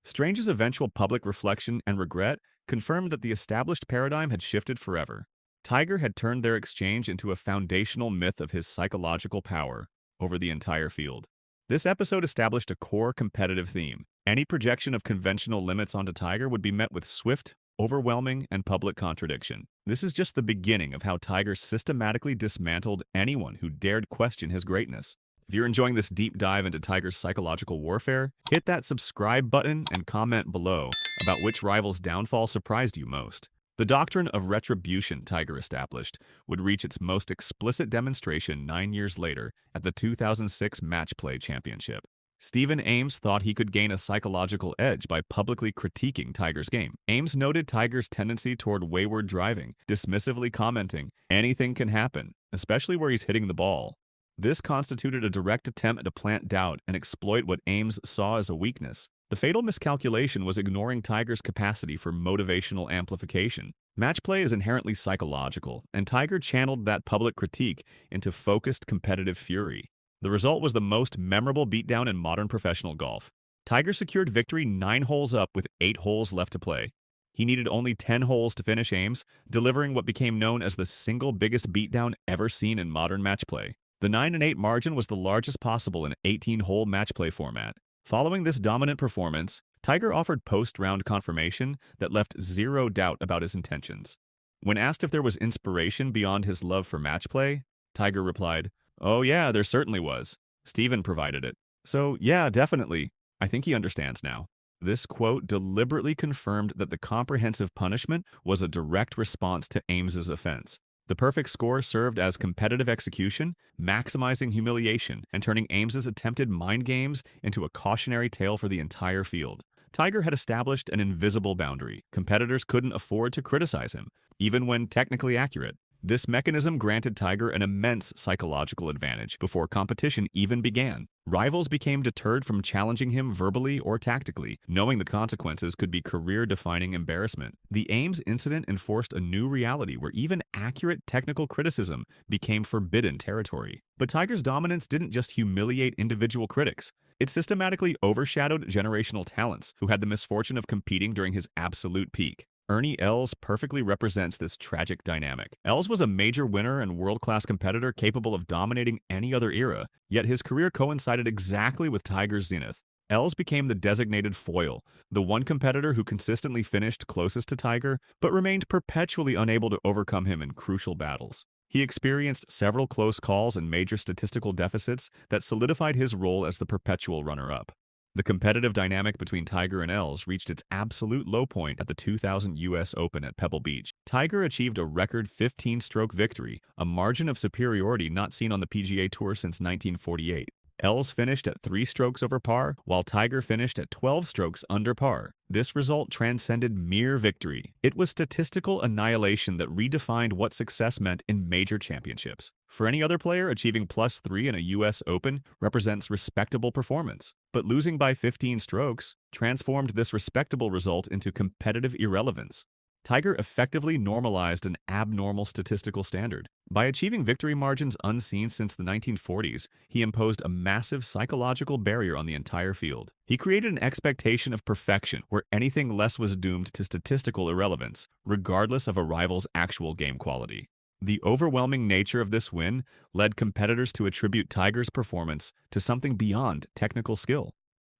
Strange's eventual public reflection and regret confirmed that the established paradigm had shifted forever. Tiger had turned their exchange into a foundational myth of his psychological power over the entire field. This episode established a core competitive theme. Any projection of conventional limits onto Tiger would be met with swift, overwhelming, and public contradiction. This is just the beginning of how Tiger systematically dismantled anyone who dared question his greatness. If you're enjoying this deep dive into Tiger's psychological warfare, hit that subscribe button and comment below about which rival's downfall surprised you most. The doctrine of retribution Tiger established would reach its most explicit demonstration 9 years later at the 2006 Match Play Championship. Stephen Ames thought he could gain a psychological edge by publicly critiquing Tiger's game. Ames noted Tiger's tendency toward wayward driving, dismissively commenting, "Anything can happen, especially where he's hitting the ball." This constituted a direct attempt to plant doubt and exploit what Ames saw as a weakness. The fatal miscalculation was ignoring Tiger's capacity for motivational amplification. Match play is inherently psychological, and Tiger channeled that public critique into focused competitive fury. The result was the most memorable beatdown in modern professional golf. Tiger secured victory 9 holes up with 8 holes left to play. He needed only 10 holes to finish Ames, delivering what became known as the single biggest beatdown ever seen in modern match play. The 9-8 margin was the largest possible in an 18-hole match play format. Following this dominant performance, Tiger offered post-round confirmation that left zero doubt about his intentions. When asked if there was inspiration beyond his love for match play, Tiger replied, "Oh yeah, there certainly was. Steven provided it. So yeah, definitely. I think he understands now." This quote deliberately confirmed that the comprehensive punishment was a direct response to Ames's offense. The perfect score served as competitive execution, maximizing humiliation and turning Ames's attempted mind games into a cautionary tale for the entire field. Tiger had established an invisible boundary. Competitors couldn't afford to criticize him, even when technically accurate. This mechanism granted Tiger an immense psychological advantage before competition even began. Rivals became deterred from challenging him verbally or tactically, knowing the consequences could be career-defining embarrassment. The Ames incident enforced a new reality where even accurate technical criticism became forbidden territory. But Tiger's dominance didn't just humiliate individual critics. It systematically overshadowed generational talents who had the misfortune of competing during his absolute peak. Ernie Els perfectly represents this tragic dynamic. Els was a major winner and world-class competitor capable of dominating any other era, yet his career coincided exactly with Tiger's zenith. Els became the designated foil, the one competitor who consistently finished closest to Tiger, but remained perpetually unable to overcome him in crucial battles. He experienced several close calls and major statistical deficits that solidified his role as the perpetual runner-up. The competitive dynamic between Tiger and Els reached its absolute low point at the 2000 U.S. Open at Pebble Beach. Tiger achieved a record 15-stroke victory, a margin of superiority not seen on the PGA Tour since 1948. Els finished at 3 strokes over par, while Tiger finished at 12 strokes under par. This result transcended mere victory. It was statistical annihilation that redefined what success meant in major championships. For any other player, achieving +3 in a U.S. Open represents respectable performance. But losing by 15 strokes transformed this respectable result into competitive irrelevance. Tiger effectively normalized an abnormal statistical standard. By achieving victory margins unseen since the 1940s, he imposed a massive psychological barrier on the entire field. He created an expectation of perfection where anything less was doomed to statistical irrelevance, regardless of a rival's actual game quality. The overwhelming nature of this win led competitors to attribute Tiger's performance to something beyond technical skill.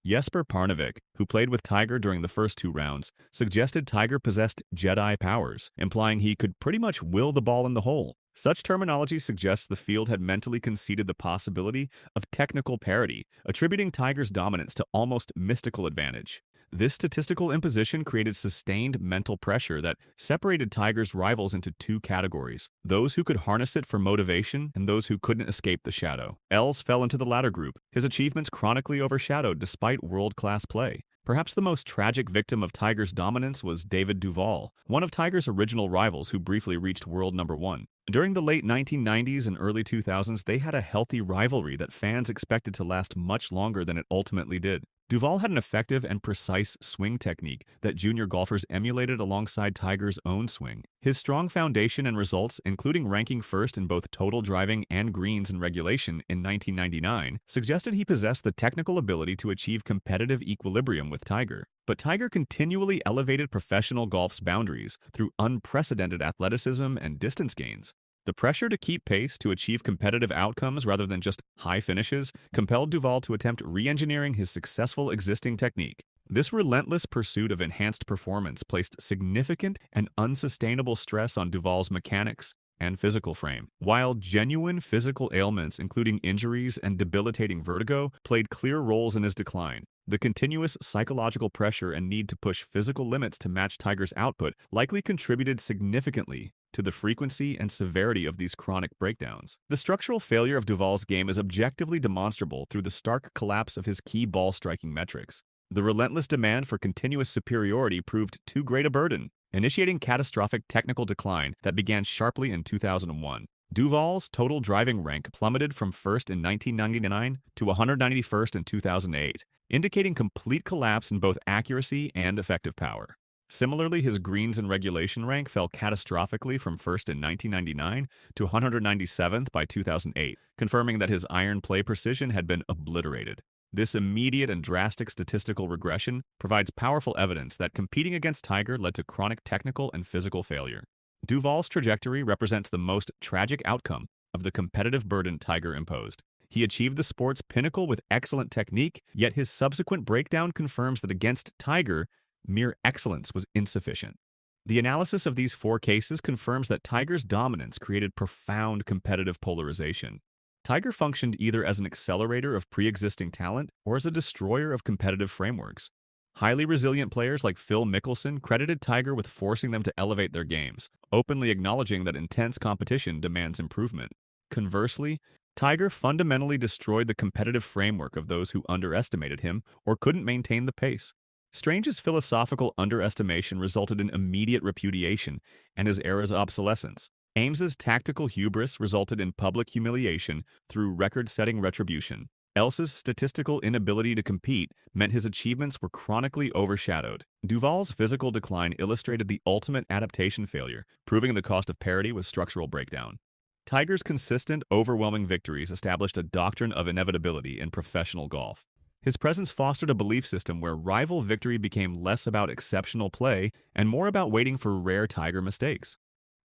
Jesper Parnevik, who played with Tiger during the first 2 rounds, suggested Tiger possessed Jedi powers, implying he could pretty much will the ball in the hole. Such terminology suggests the field had mentally conceded the possibility of technical parity, attributing Tiger's dominance to almost mystical advantage. This statistical imposition created sustained mental pressure that separated Tiger's rivals into 2 categories: those who could harness it for motivation and those who couldn't escape the shadow. Els fell into the latter group, his achievements chronically overshadowed despite world-class play. Perhaps the most tragic victim of Tiger's dominance was David Duval, one of Tiger's original rivals who briefly reached world number 1. During the late 1990s and early 2000s, they had a healthy rivalry that fans expected to last much longer than it ultimately did. Duval had an effective and precise swing technique that junior golfers emulated alongside Tiger's own swing. His strong foundation and results, including ranking first in both total driving and greens in regulation in 1999, suggested he possessed the technical ability to achieve competitive equilibrium with Tiger. But Tiger continually elevated professional golf's boundaries through unprecedented athleticism and distance gains. The pressure to keep pace to achieve competitive outcomes rather than just high finishes compelled Duval to attempt re-engineering his successful existing technique. This relentless pursuit of enhanced performance placed significant and unsustainable stress on Duval's mechanics and physical frame. While genuine physical ailments, including injuries and debilitating vertigo, played clear roles in his decline, the continuous psychological pressure and need to push physical limits to match Tiger's output likely contributed significantly to the frequency and severity of these chronic breakdowns. The structural failure of Duval's game is objectively demonstrable through the stark collapse of his key ball striking metrics. The relentless demand for continuous superiority proved too great a burden, initiating catastrophic technical decline that began sharply in 2001. Duval's total driving rank plummeted from first in 1999 to 191st in 2008, indicating complete collapse in both accuracy and effective power. Similarly, his greens in regulation rank fell catastrophically from first in 1999 to 197th by 2008, confirming that his iron play precision had been obliterated. This immediate and drastic statistical regression provides powerful evidence that competing against Tiger led to chronic technical and physical failure. Duval's trajectory represents the most tragic outcome of the competitive burden Tiger imposed. He achieved the sport's pinnacle with excellent technique, yet his subsequent breakdown confirms that against Tiger, mere excellence was insufficient. The analysis of these 4 cases confirms that Tiger's dominance created profound competitive polarization. Tiger functioned either as an accelerator of pre-existing talent or as a destroyer of competitive frameworks. Highly resilient players like Phil Mickelson credited Tiger with forcing them to elevate their games, openly acknowledging that intense competition demands improvement. Conversely, Tiger fundamentally destroyed the competitive framework of those who underestimated him or couldn't maintain the pace. Strange's philosophical underestimation resulted in immediate repudiation and his era's obsolescence. Ames's tactical hubris resulted in public humiliation through record-setting retribution. Else's statistical inability to compete meant his achievements were chronically overshadowed. Duval's physical decline illustrated the ultimate adaptation failure, proving the cost of parity was structural breakdown. Tiger's consistent, overwhelming victories established a doctrine of inevitability in professional golf. His presence fostered a belief system where rival victory became less about exceptional play and more about waiting for rare Tiger mistakes.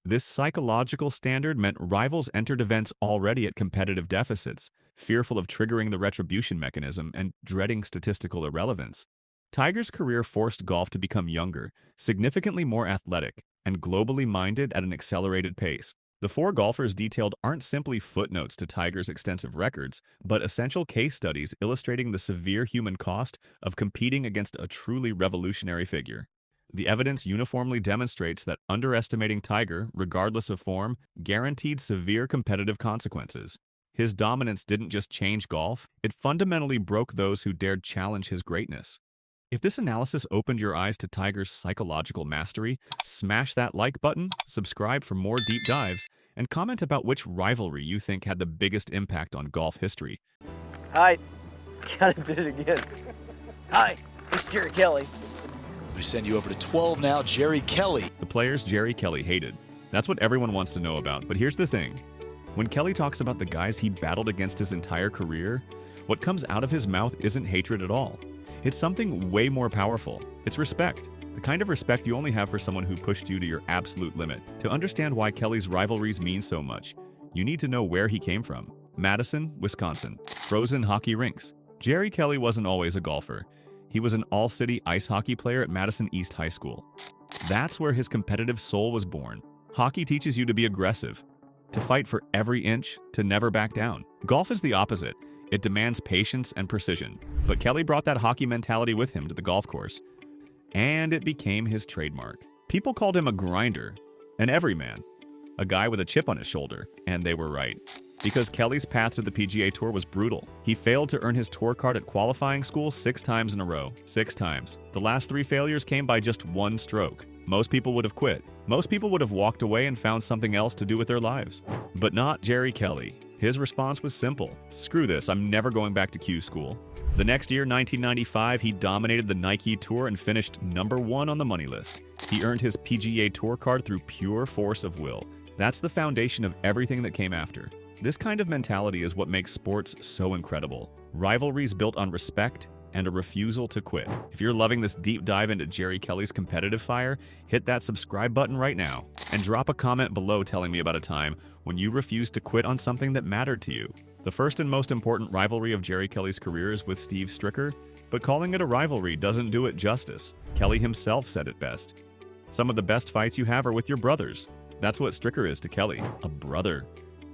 This psychological standard meant rivals entered events already at competitive deficits, fearful of triggering the retribution mechanism and dreading statistical irrelevance. Tiger's career forced golf to become younger, significantly more athletic, and globally minded at an accelerated pace. The 4 golfers detailed aren't simply footnotes to Tiger's extensive records, but essential case studies illustrating the severe human cost of competing against a truly revolutionary figure. The evidence uniformly demonstrates that underestimating Tiger, regardless of form, guaranteed severe competitive consequences. His dominance didn't just change golf, it fundamentally broke those who dared challenge his greatness. If this analysis opened your eyes to Tiger's psychological mastery, smash that like button, subscribe for more deep dives, and comment about which rivalry you think had the biggest impact on golf history. Hi. Gotta do it again. Hi, this is Jerry Kelly. We send you over to 12 now, Jerry Kelly. The players Jerry Kelly hated. That's what everyone wants to know about, but here's the thing. When Kelly talks about the guys he battled against his entire career, what comes out of his mouth isn't hatred at all. It's something way more powerful. It's respect. The kind of respect you only have for someone who pushed you to your absolute limit. To understand why Kelly's rivalries mean so much, you need to know where he came from. Madison, Wisconsin. Frozen hockey rinks. Jerry Kelly wasn't always a golfer. He was an all-city ice hockey player at Madison East High School. That's where his competitive soul was born. Hockey teaches you to be aggressive, to fight for every inch, to never back down. Golf is the opposite. It demands patience and precision. But Kelly brought that hockey mentality with him to the golf course, and it became his trademark. People called him a grinder, an everyman, a guy with a chip on his shoulder, and they were right. Because Kelly's path to the PGA Tour was brutal. He failed to earn his tour card at qualifying school 6 times in a row. 6 times. The last 3 failures came by just 1 stroke. Most people would have quit. Most people would have walked away and found something else to do with their lives. But not Jerry Kelly. His response was simple. Screw this, I'm never going back to Q school. The next year, 1995, he dominated the Nike Tour and finished #1 on the money list. He earned his PGA Tour card through pure force of will. That's the foundation of everything that came after. This kind of mentality is what makes sports so incredible. Rivalries built on respect and a refusal to quit. If you're loving this deep dive into Jerry Kelly's competitive fire, hit that subscribe button right now and drop a comment below telling me about a time when you refused to quit on something that mattered to you. The first and most important rivalry of Jerry Kelly's career is with Steve Stricker, but calling it a rivalry doesn't do it justice. Kelly himself said it best. Some of the best fights you have are with your brothers. That's what Stricker is to Kelly, a brother.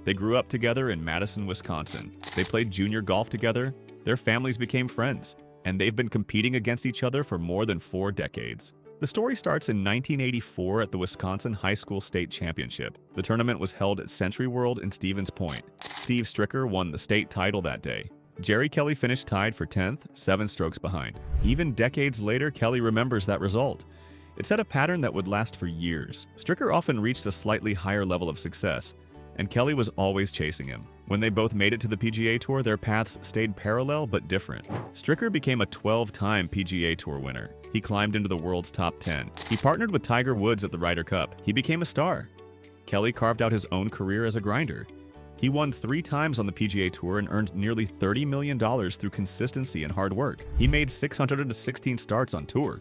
They grew up together in Madison, Wisconsin. They played junior golf together, their families became friends, and they've been competing against each other for more than 4 decades. The story starts in 1984 at the Wisconsin High School State Championship. The tournament was held at Century World in Stevens Point. Steve Stricker won the state title that day. Jerry Kelly finished tied for 10th, 7 strokes behind. Even decades later, Kelly remembers that result. It set a pattern that would last for years. Stricker often reached a slightly higher level of success, and Kelly was always chasing him. When they both made it to the PGA Tour, their paths stayed parallel but different. Stricker became a 12-time PGA Tour winner. He climbed into the world's top 10. He partnered with Tiger Woods at the Ryder Cup. He became a star. Kelly carved out his own career as a grinder. He won 3 times on the PGA Tour and earned nearly $30 million through consistency and hard work. He made 616 starts on tour.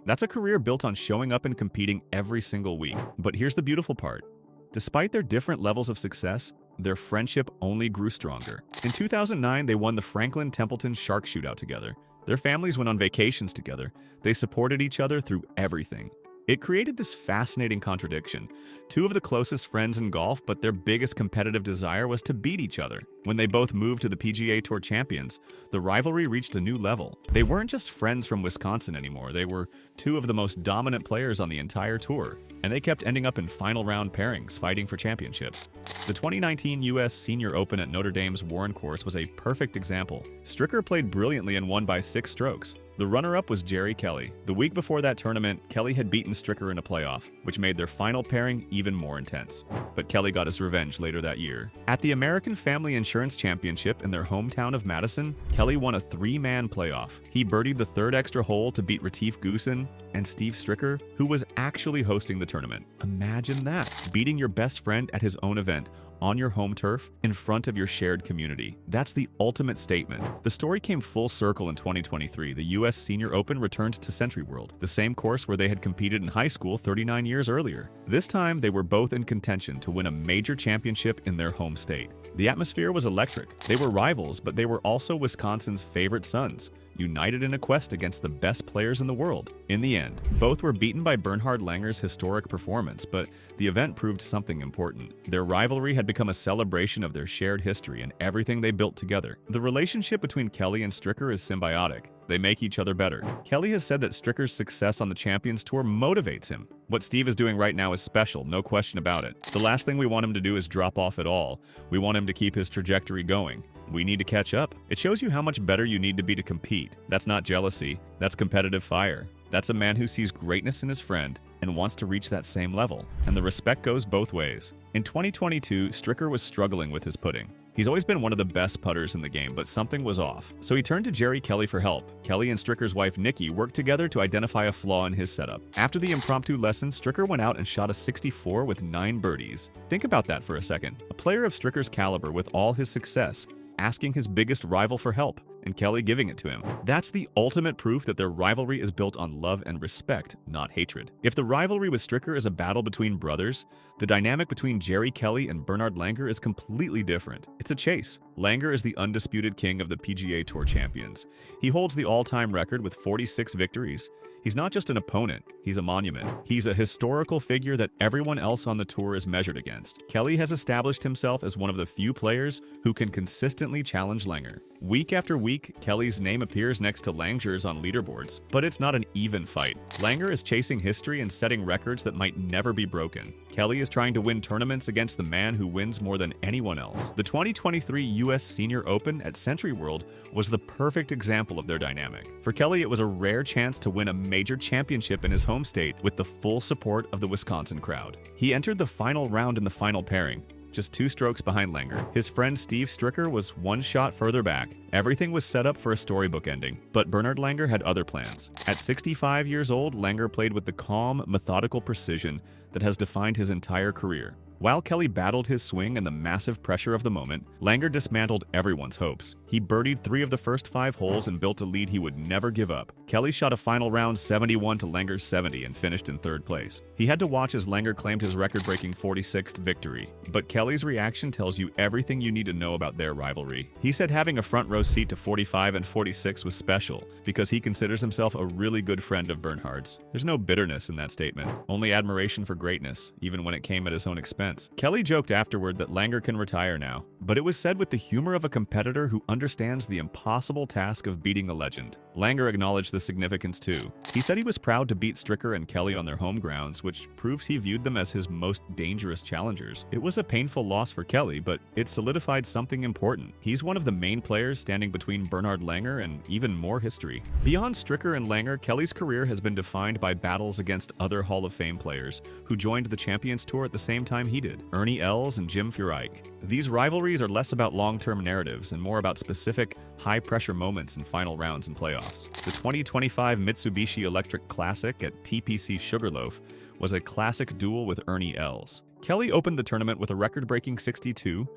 That's a career built on showing up and competing every single week. But here's the beautiful part. Despite their different levels of success, their friendship only grew stronger. In 2009, they won the Franklin Templeton Shark Shootout together. Their families went on vacations together. They supported each other through everything. It created this fascinating contradiction. 2 of the closest friends in golf, but their biggest competitive desire was to beat each other. When they both moved to the PGA Tour champions, the rivalry reached a new level. They weren't just friends from Wisconsin anymore. They were 2 of the most dominant players on the entire tour, and they kept ending up in final round pairings, fighting for championships. The 2019 U.S. Senior Open at Notre Dame's Warren Course was a perfect example. Stricker played brilliantly and won by 6 strokes. The runner-up was Jerry Kelly. The week before that tournament, Kelly had beaten Stricker in a playoff, which made their final pairing even more intense. But Kelly got his revenge later that year. At the American Family Insurance Championship in their hometown of Madison, Kelly won a 3-man playoff. He birdied the 3rd extra hole to beat Retief Goosen and Steve Stricker, who was actually hosting the tournament. Imagine that, beating your best friend at his own event, on your home turf, in front of your shared community. That's the ultimate statement. The story came full circle in 2023. The U.S. Senior Open returned to Century World, the same course where they had competed in high school 39 years earlier. This time, they were both in contention to win a major championship in their home state. The atmosphere was electric. They were rivals, but they were also Wisconsin's favorite sons, united in a quest against the best players in the world. In the end, both were beaten by Bernhard Langer's historic performance, but the event proved something important. Their rivalry had become a celebration of their shared history and everything they built together. The relationship between Kelly and Stricker is symbiotic. They make each other better. Kelly has said that Stricker's success on the Champions Tour motivates him. What Steve is doing right now is special, no question about it. The last thing we want him to do is drop off at all. We want him to keep his trajectory going. We need to catch up. It shows you how much better you need to be to compete. That's not jealousy. That's competitive fire. That's a man who sees greatness in his friend and wants to reach that same level. And the respect goes both ways. In 2022, Stricker was struggling with his putting. He's always been one of the best putters in the game, but something was off. So he turned to Jerry Kelly for help. Kelly and Stricker's wife, Nikki, worked together to identify a flaw in his setup. After the impromptu lesson, Stricker went out and shot a 64 with 9 birdies. Think about that for a second. A player of Stricker's caliber with all his success, asking his biggest rival for help, and Kelly giving it to him. That's the ultimate proof that their rivalry is built on love and respect, not hatred. If the rivalry with Stricker is a battle between brothers, the dynamic between Jerry Kelly and Bernhard Langer is completely different. It's a chase. Langer is the undisputed king of the PGA Tour champions. He holds the all-time record with 46 victories. He's not just an opponent, he's a monument. He's a historical figure that everyone else on the tour is measured against. Kelly has established himself as one of the few players who can consistently challenge Langer. Week after week, Kelly's name appears next to Langer's on leaderboards, but it's not an even fight. Langer is chasing history and setting records that might never be broken. Kelly is trying to win tournaments against the man who wins more than anyone else. The 2023 U.S. Senior Open at Century World was the perfect example of their dynamic. For Kelly, it was a rare chance to win a major championship in his home state with the full support of the Wisconsin crowd. He entered the final round in the final pairing, just 2 strokes behind Langer. His friend Steve Stricker was 1 shot further back. Everything was set up for a storybook ending, but Bernhard Langer had other plans. At 65 years old, Langer played with the calm, methodical precision that has defined his entire career. While Kelly battled his swing and the massive pressure of the moment, Langer dismantled everyone's hopes. He birdied 3 of the first 5 holes and built a lead he would never give up. Kelly shot a final round 71 to Langer's 70 and finished in 3rd place. He had to watch as Langer claimed his record-breaking 46th victory, but Kelly's reaction tells you everything you need to know about their rivalry. He said having a front row seat to 45 and 46 was special because he considers himself a really good friend of Bernhard's. There's no bitterness in that statement, only admiration for greatness, even when it came at his own expense. Kelly joked afterward that Langer can retire now, but it was said with the humor of a competitor who understands the impossible task of beating a legend. Langer acknowledged the significance too. He said he was proud to beat Stricker and Kelly on their home grounds, which proves he viewed them as his most dangerous challengers. It was a painful loss for Kelly, but it solidified something important. He's one of the main players standing between Bernhard Langer and even more history. Beyond Stricker and Langer, Kelly's career has been defined by battles against other Hall of Fame players who joined the Champions Tour at the same time he he did, Ernie Els and Jim Furyk. These rivalries are less about long-term narratives and more about specific, high-pressure moments in final rounds and playoffs. The 2025 Mitsubishi Electric Classic at TPC Sugarloaf was a classic duel with Ernie Els. Kelly opened the tournament with a record-breaking 62,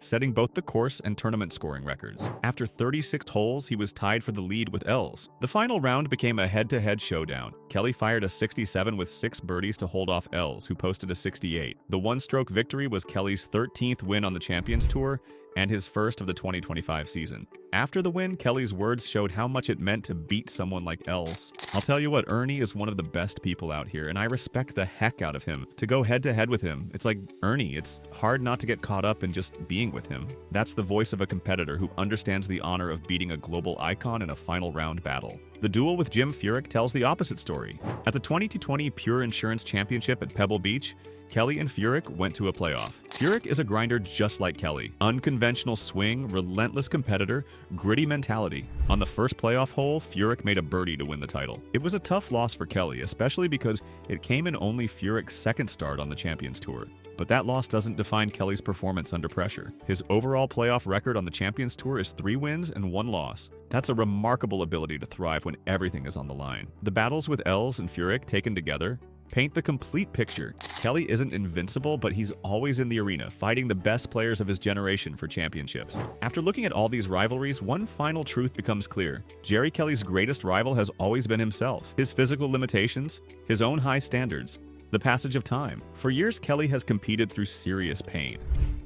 setting both the course and tournament scoring records. After 36 holes, he was tied for the lead with Els. The final round became a head-to-head showdown. Kelly fired a 67 with 6 birdies to hold off Els, who posted a 68. The one-stroke victory was Kelly's 13th win on the Champions Tour and his first of the 2025 season. After the win, Kelly's words showed how much it meant to beat someone like Els. I'll tell you what, Ernie is one of the best people out here, and I respect the heck out of him. To go head-to-head with him, it's like Ernie. It's hard not to get caught up in just being with him. That's the voice of a competitor who understands the honor of beating a global icon in a final round battle. The duel with Jim Furyk tells the opposite story. At the 2020 Pure Insurance Championship at Pebble Beach, Kelly and Furyk went to a playoff. Furyk is a grinder just like Kelly. Unconventional swing, relentless competitor, gritty mentality. On the first playoff hole, Furyk made a birdie to win the title. It was a tough loss for Kelly, especially because it came in only Furyk's second start on the Champions Tour. But that loss doesn't define Kelly's performance under pressure. His overall playoff record on the Champions Tour is 3 wins and 1 loss. That's a remarkable ability to thrive when everything is on the line. The battles with Els and Furyk taken together paint the complete picture. Kelly isn't invincible, but he's always in the arena, fighting the best players of his generation for championships. After looking at all these rivalries, one final truth becomes clear. Jerry Kelly's greatest rival has always been himself. His physical limitations, his own high standards, the passage of time. For years, Kelly has competed through serious pain.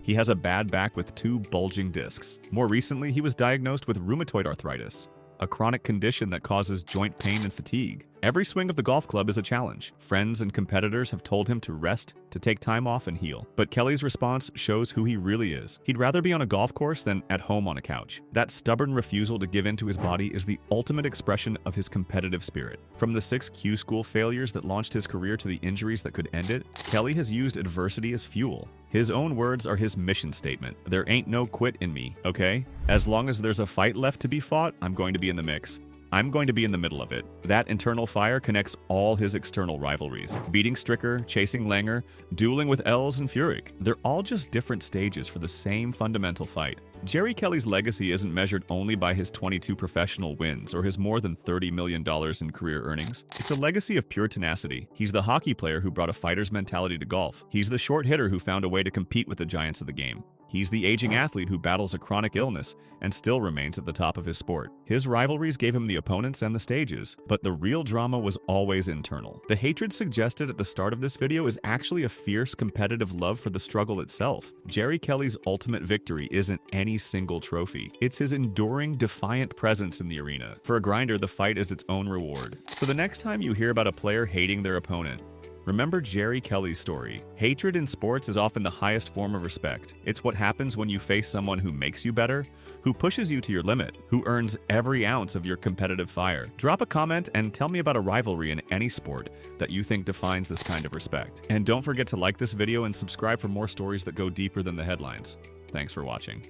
He has a bad back with 2 bulging discs. More recently, he was diagnosed with rheumatoid arthritis, a chronic condition that causes joint pain and fatigue. Every swing of the golf club is a challenge. Friends and competitors have told him to rest, to take time off and heal. But Kelly's response shows who he really is. He'd rather be on a golf course than at home on a couch. That stubborn refusal to give in to his body is the ultimate expression of his competitive spirit. From the 6 Q school failures that launched his career to the injuries that could end it, Kelly has used adversity as fuel. His own words are his mission statement. There ain't no quit in me, okay? As long as there's a fight left to be fought, I'm going to be in the mix. I'm going to be in the middle of it. That internal fire connects all his external rivalries. Beating Stricker, chasing Langer, dueling with Els and Furyk. They're all just different stages for the same fundamental fight. Jerry Kelly's legacy isn't measured only by his 22 professional wins or his more than $30 million in career earnings. It's a legacy of pure tenacity. He's the hockey player who brought a fighter's mentality to golf. He's the short hitter who found a way to compete with the giants of the game. He's the aging athlete who battles a chronic illness and still remains at the top of his sport. His rivalries gave him the opponents and the stages, but the real drama was always internal. The hatred suggested at the start of this video is actually a fierce competitive love for the struggle itself. Jerry Kelly's ultimate victory isn't any single trophy. It's his enduring, defiant presence in the arena. For a grinder, the fight is its own reward. So the next time you hear about a player hating their opponent, remember Jerry Kelly's story. Hatred in sports is often the highest form of respect. It's what happens when you face someone who makes you better, who pushes you to your limit, who earns every ounce of your competitive fire. Drop a comment and tell me about a rivalry in any sport that you think defines this kind of respect. And don't forget to like this video and subscribe for more stories that go deeper than the headlines. Thanks for watching.